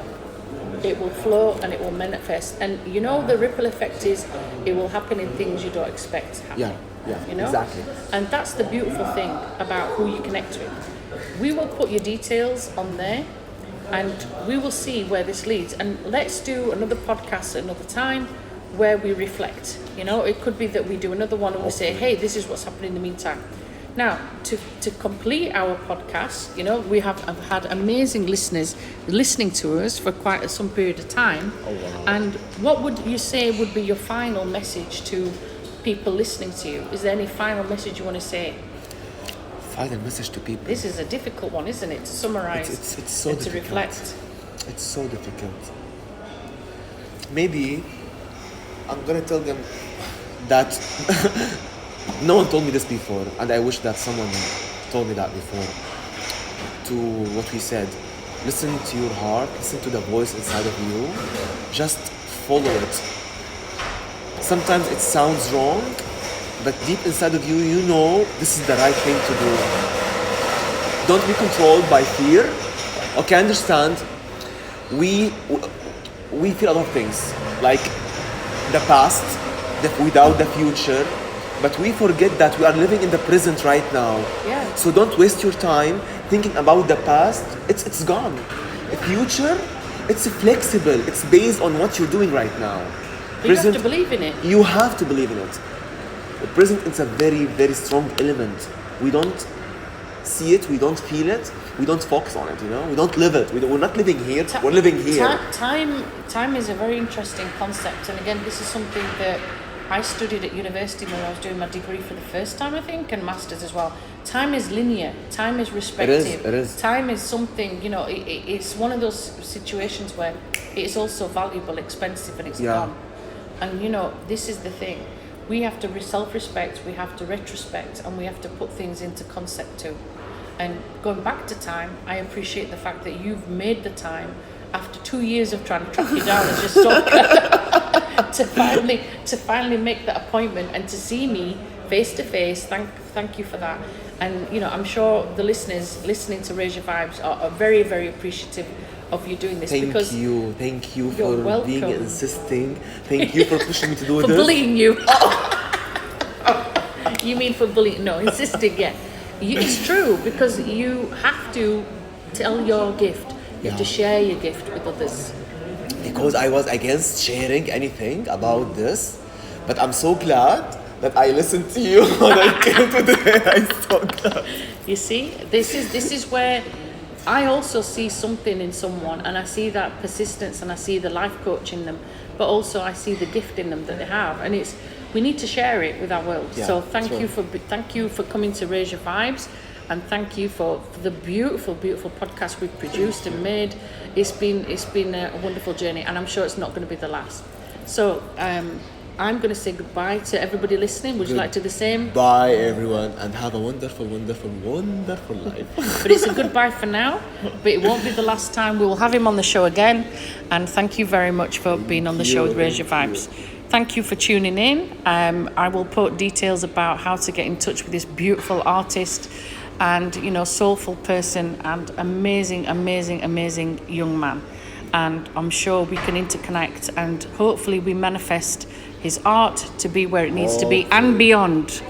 It will flow and it will manifest. And you know, the ripple effect is it will happen in things you don't expect to happen. Yeah, you know? Exactly. And that's the beautiful thing about who you connect with. We will put your details on there, and we will see where this leads. And let's do another podcast at another time where we reflect. You know, it could be that we do another one and we say, hey, this is what's happening in the meantime. Now, to complete our podcast, you know, I've had amazing listeners listening to us for quite some period of time. Oh, wow. And what would you say would be your final message to people listening to you? Is there any final message you want to say? Final message to people. This is a difficult one, isn't it? To summarize it's so and difficult. to reflect. It's so difficult. Maybe I'm gonna tell them, that no one told me this before, and I wish that someone told me that before. To what we said, listen to your heart, listen to the voice inside of you, just follow it. Sometimes it sounds wrong, but deep inside of you, you know this is the right thing to do. Don't be controlled by fear. Okay, understand, we feel a lot of things, like the past, without the future, but we forget that we are living in the present right now. Yeah. So don't waste your time thinking about the past. It's gone. The future, it's flexible. It's based on what you're doing right now. But you have to believe in it. You have to believe in it. The present is a very, very strong element. We don't see it, we don't feel it, we don't focus on it, you know? We don't live it. We're not living here, we're living here. Time is a very interesting concept, and again, this is something that I studied at university when I was doing my degree for the first time, I think, and masters as well. Time is linear. Time is respective. It is. Time is something, you know, it's one of those situations where it is also valuable, expensive, and it's gone. And, you know, this is the thing. We have to self-respect, we have to retrospect, and we have to put things into concept too. And going back to time, I appreciate the fact that you've made the time after 2 years of trying to track you down as your stalker to finally make that appointment and to see me face to face. Thank you for that. And you know, I'm sure the listeners listening to Raise Your Vibes are very, very appreciative of you doing this. Thank you for welcome. being insisting. Thank you for pushing me to do for this. For bullying you. You mean for bullying? No, insisting. Yeah, it's true, because you have to tell your gift. You have to share your gift with others. Because I was against sharing anything about this, but I'm so glad that I listened to you when I came today. I'm so glad. You see, this is where I also see something in someone, and I see that persistence, and I see the life coach in them, but also I see the gift in them that they have, and we need to share it with our world. So thank you for coming to Raise Your Vibes, and thank you for the beautiful podcast we've produced and made. It's been a wonderful journey, and I'm sure it's not going to be the last. So I'm going to say goodbye to everybody listening. Would you like to do the same? Bye everyone, and have a wonderful life. But it's a goodbye for now, but it won't be the last time. We will have him on the show again, and thank you very much for being on the show with Raise Your Vibes. Thank you for tuning in. I will put details about how to get in touch with this beautiful artist and, you know, soulful person and amazing young man. And I'm sure we can interconnect, and hopefully we manifest his art to be where it needs to be and beyond.